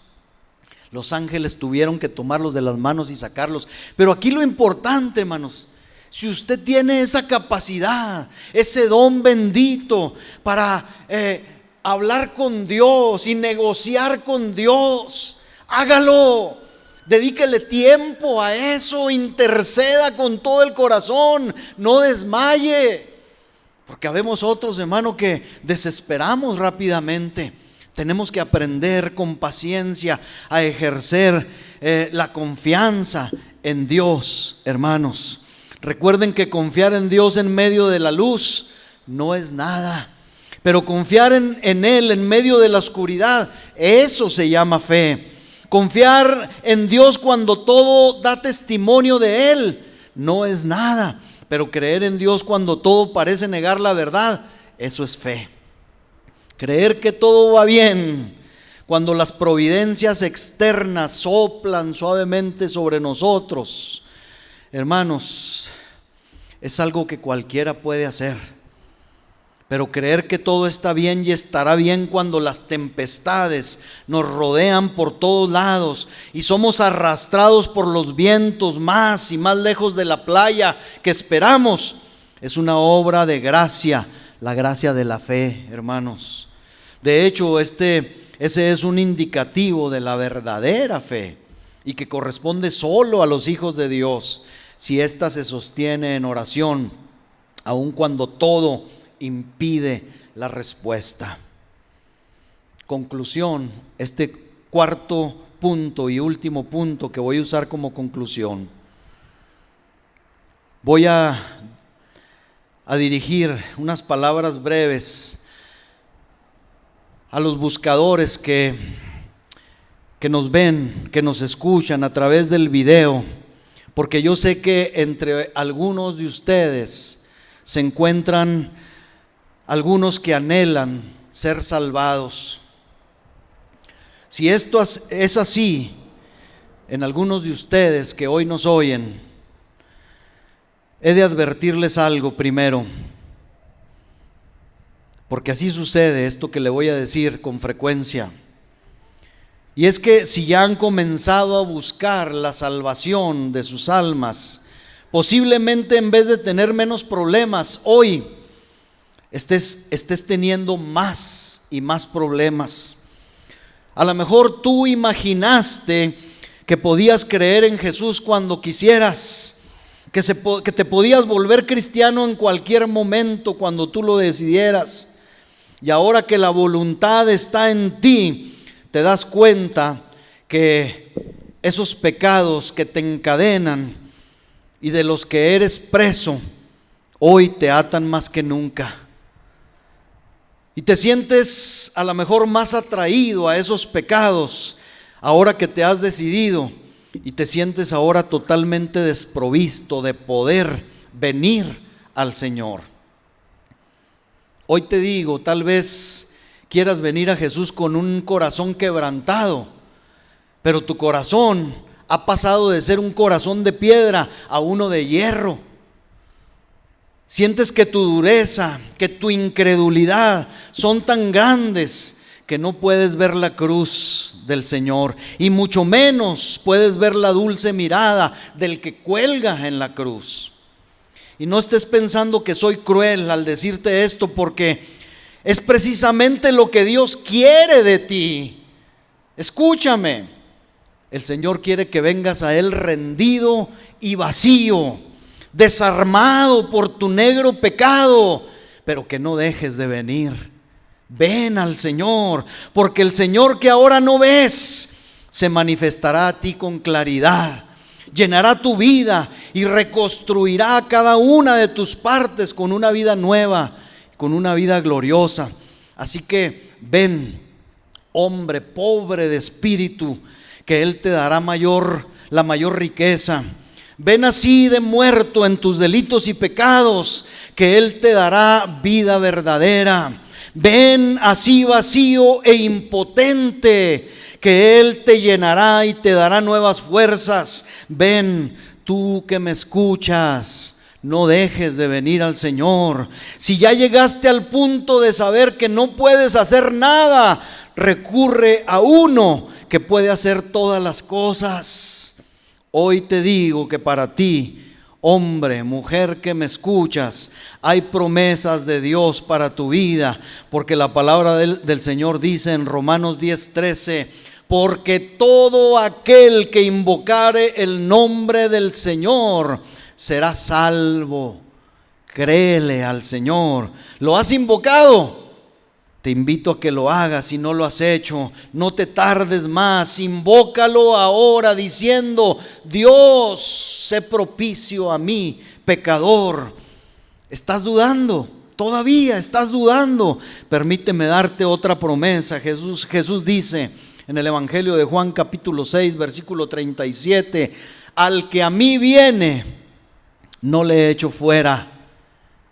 Los ángeles tuvieron que tomarlos de las manos y sacarlos. Pero aquí lo importante, hermanos, si usted tiene esa capacidad, ese don bendito para hablar con Dios y negociar con Dios, hágalo. Dedíquele tiempo a eso, interceda con todo el corazón, no desmaye. Porque habemos otros, hermano, que desesperamos rápidamente. Tenemos que aprender con paciencia a ejercer la confianza en Dios, hermanos. Recuerden que confiar en Dios en medio de la luz no es nada, pero confiar en Él en medio de la oscuridad, eso se llama fe. Confiar en Dios cuando todo da testimonio de Él no es nada, pero creer en Dios cuando todo parece negar la verdad, eso es fe. Creer que todo va bien cuando las providencias externas soplan suavemente sobre nosotros, hermanos, es algo que cualquiera puede hacer. Pero creer que todo está bien y estará bien cuando las tempestades nos rodean por todos lados y somos arrastrados por los vientos más y más lejos de la playa que esperamos, es una obra de gracia, la gracia de la fe, hermanos. De hecho, ese es un indicativo de la verdadera fe y que corresponde solo a los hijos de Dios, si ésta se sostiene en oración, aun cuando todo impide la respuesta. Conclusión, este cuarto punto y último punto que voy a usar como conclusión. Voy a dirigir unas palabras breves a los buscadores que que nos ven, que nos escuchan a través del video, porque yo sé que entre algunos de ustedes se encuentran algunos que anhelan ser salvados. Si esto es así en algunos de ustedes que hoy nos oyen, he de advertirles algo primero, porque así sucede esto que le voy a decir con frecuencia. Y es que si ya han comenzado a buscar la salvación de sus almas, posiblemente en vez de tener menos problemas, hoy estés teniendo más y más problemas. A lo mejor tú imaginaste que podías creer en Jesús cuando quisieras, que te podías volver cristiano en cualquier momento cuando tú lo decidieras. Y ahora que la voluntad está en ti, te das cuenta que esos pecados que te encadenan y de los que eres preso, hoy te atan más que nunca. Y te sientes a lo mejor más atraído a esos pecados ahora que te has decidido, y te sientes ahora totalmente desprovisto de poder venir al Señor. Hoy te digo, tal vez quieras venir a Jesús con un corazón quebrantado, pero tu corazón ha pasado de ser un corazón de piedra a uno de hierro. Sientes que tu dureza, que tu incredulidad son tan grandes que no puedes ver la cruz del Señor, y mucho menos puedes ver la dulce mirada del que cuelga en la cruz. Y no estés pensando que soy cruel al decirte esto, porque es precisamente lo que Dios quiere de ti. Escúchame, el Señor quiere que vengas a Él rendido y vacío, desarmado por tu negro pecado, pero que no dejes de venir. Ven al Señor, porque el Señor que ahora no ves se manifestará a ti con claridad, llenará tu vida y reconstruirá cada una de tus partes con una vida nueva, con una vida gloriosa. Así que ven, hombre pobre de espíritu, que Él te dará la mayor riqueza. Ven así de muerto en tus delitos y pecados, que Él te dará vida verdadera. Ven así vacío e impotente, que Él te llenará y te dará nuevas fuerzas. Ven, tú que me escuchas, no dejes de venir al Señor. Si ya llegaste al punto de saber que no puedes hacer nada, recurre a uno que puede hacer todas las cosas. Hoy te digo que para ti, hombre, mujer que me escuchas, hay promesas de Dios para tu vida, porque la palabra del Señor dice en Romanos 10:13: porque todo aquel que invocare el nombre del Señor será salvo. Créele al Señor. ¿Lo has invocado? Te invito a que lo hagas. Si no lo has hecho, no te tardes más. Invócalo ahora diciendo: Dios, sé propicio a mí, pecador. ¿Estás dudando? ¿Todavía estás dudando? Permíteme darte otra promesa. Jesús dice en el Evangelio de Juan capítulo 6 versículo 37: al que a mí viene, no le he hecho fuera.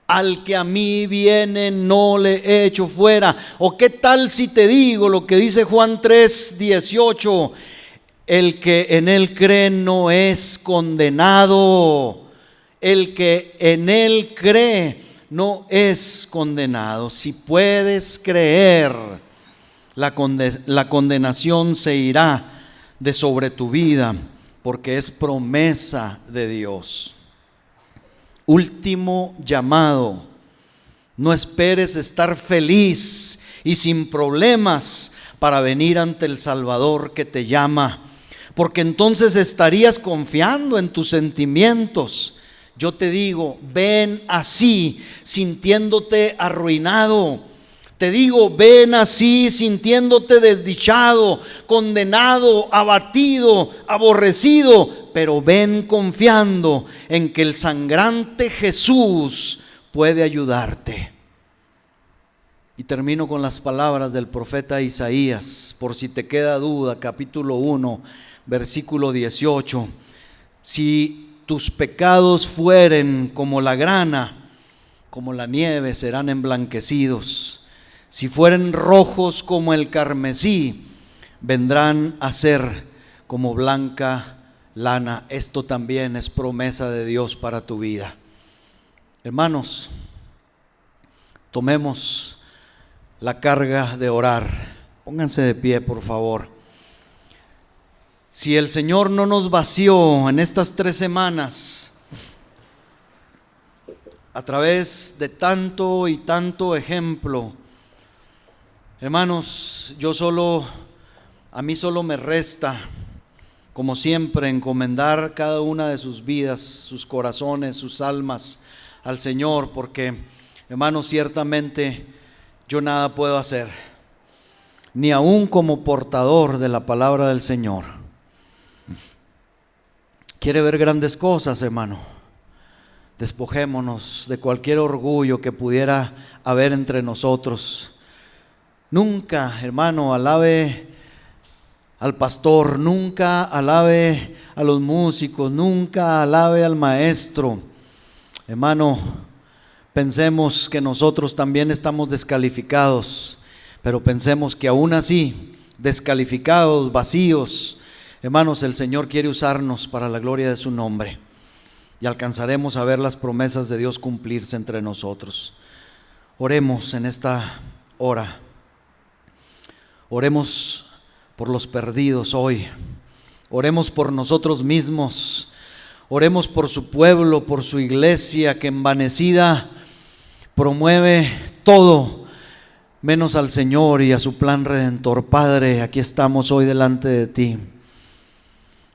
Al que a mí viene, no le he hecho fuera. ¿O qué tal si te digo lo que dice Juan 3:18? El que en Él cree no es condenado. El que en Él cree no es condenado. Si puedes creer, la condenación se irá de sobre tu vida, porque es promesa de Dios. Último llamado: no esperes estar feliz y sin problemas para venir ante el Salvador que te llama, porque entonces estarías confiando en tus sentimientos. Yo te digo, ven así, sintiéndote arruinado. Te digo, ven así, sintiéndote desdichado, condenado, abatido, aborrecido, pero ven confiando en que el sangrante Jesús puede ayudarte. Y termino con las palabras del profeta Isaías, por si te queda duda, capítulo 1, versículo 18. Si tus pecados fueren como la grana, como la nieve serán emblanquecidos. Si fueren rojos como el carmesí, vendrán a ser como blanca lana. Esto también es promesa de Dios para tu vida. Hermanos, tomemos la carga de orar. Pónganse de pie, por favor. Si el Señor no nos vació en estas 3 semanas a través de tanto y tanto ejemplo, hermanos, a mí solo me resta, como siempre, encomendar cada una de sus vidas, sus corazones, sus almas al Señor, porque, hermanos, ciertamente yo nada puedo hacer, ni aún como portador de la palabra del Señor. ¿Quiere ver grandes cosas, hermano? Despojémonos de cualquier orgullo que pudiera haber entre nosotros. Nunca, hermano, alabe al pastor, nunca alabe a los músicos, nunca alabe al maestro. Hermano, pensemos que nosotros también estamos descalificados, pero pensemos que aún así, descalificados, vacíos, hermanos, el Señor quiere usarnos para la gloria de su nombre y alcanzaremos a ver las promesas de Dios cumplirse entre nosotros. Oremos en esta hora. Oremos por los perdidos hoy. Oremos por nosotros mismos. Oremos por su pueblo, por su iglesia que envanecida promueve todo menos al Señor y a su plan redentor. Padre, aquí estamos hoy delante de ti,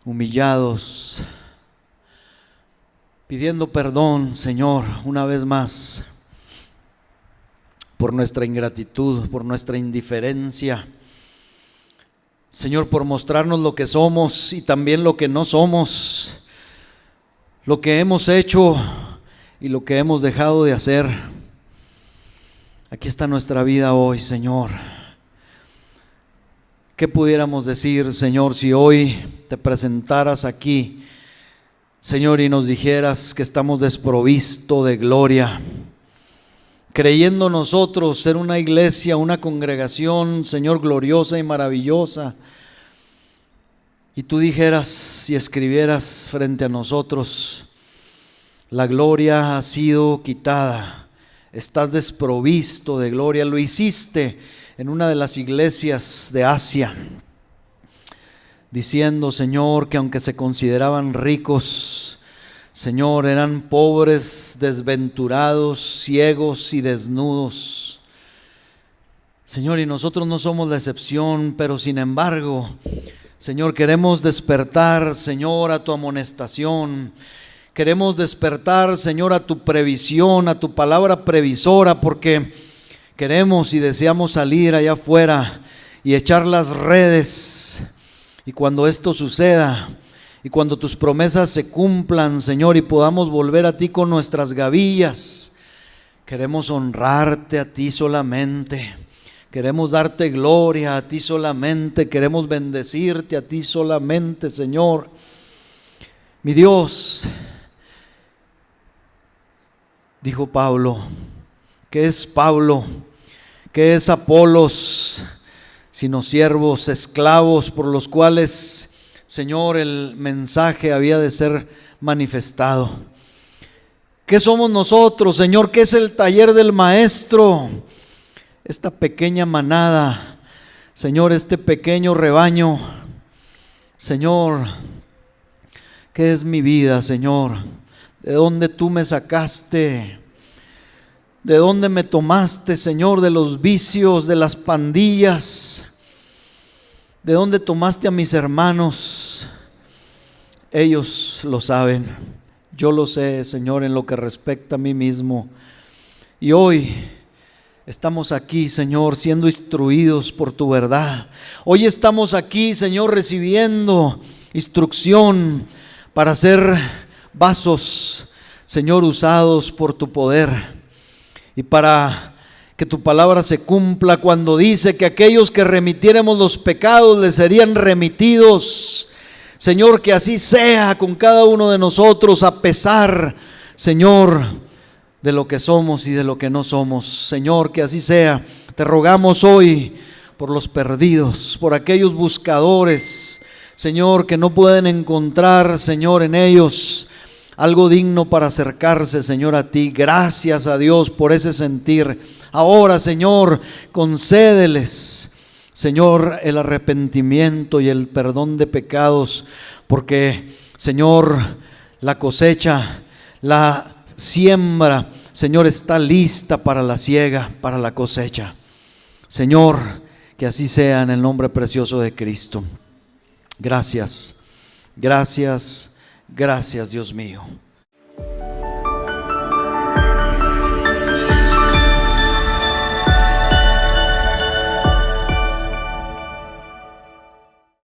humillados, pidiendo perdón, Señor, una vez más, por nuestra ingratitud, por nuestra indiferencia. Señor, por mostrarnos lo que somos y también lo que no somos, lo que hemos hecho y lo que hemos dejado de hacer. Aquí está nuestra vida hoy, Señor. ¿Qué pudiéramos decir, Señor, si hoy te presentaras aquí, Señor, y nos dijeras que estamos desprovistos de gloria, creyendo nosotros ser una iglesia, una congregación, Señor, gloriosa y maravillosa, y tú dijeras y escribieras frente a nosotros: la gloria ha sido quitada, estás desprovisto de gloria? Lo hiciste en una de las iglesias de Asia, diciendo, Señor, que aunque se consideraban ricos, Señor, eran pobres, desventurados, ciegos y desnudos. Señor, y nosotros no somos la excepción, pero sin embargo, Señor, queremos despertar, Señor, a tu amonestación. Queremos despertar, Señor, a tu previsión, a tu palabra previsora, porque queremos y deseamos salir allá afuera y echar las redes. Y cuando esto suceda, y cuando tus promesas se cumplan, Señor, y podamos volver a ti con nuestras gavillas, queremos honrarte a ti solamente. Queremos darte gloria a ti solamente. Queremos bendecirte a ti solamente, Señor. Mi Dios, dijo Pablo, ¿qué es Pablo? ¿Qué es Apolos? Sino siervos, esclavos por los cuales, Señor, el mensaje había de ser manifestado. ¿Qué somos nosotros, Señor? ¿Qué es el taller del maestro? Esta pequeña manada, Señor, este pequeño rebaño. Señor, ¿qué es mi vida, Señor? ¿De dónde tú me sacaste? ¿De dónde me tomaste, Señor? De los vicios, de las pandillas. ¿De dónde tomaste a mis hermanos? Ellos lo saben. Yo lo sé, Señor, en lo que respecta a mí mismo. Y hoy estamos aquí, Señor, siendo instruidos por tu verdad. Hoy estamos aquí, Señor, recibiendo instrucción para ser vasos, Señor, usados por tu poder, y para que tu palabra se cumpla cuando dice que aquellos que remitiéramos los pecados les serían remitidos. Señor, que así sea con cada uno de nosotros, a pesar, Señor, de lo que somos y de lo que no somos. Señor, que así sea. Te rogamos hoy por los perdidos, por aquellos buscadores, Señor, que no pueden encontrar, Señor, en ellos algo digno para acercarse, Señor, a ti. Gracias a Dios por ese sentir. Ahora, Señor, concédeles, Señor, el arrepentimiento y el perdón de pecados, porque, Señor, la cosecha, la siembra, Señor, está lista para la siega, para la cosecha. Señor, que así sea en el nombre precioso de Cristo. Gracias, gracias, gracias, Dios mío.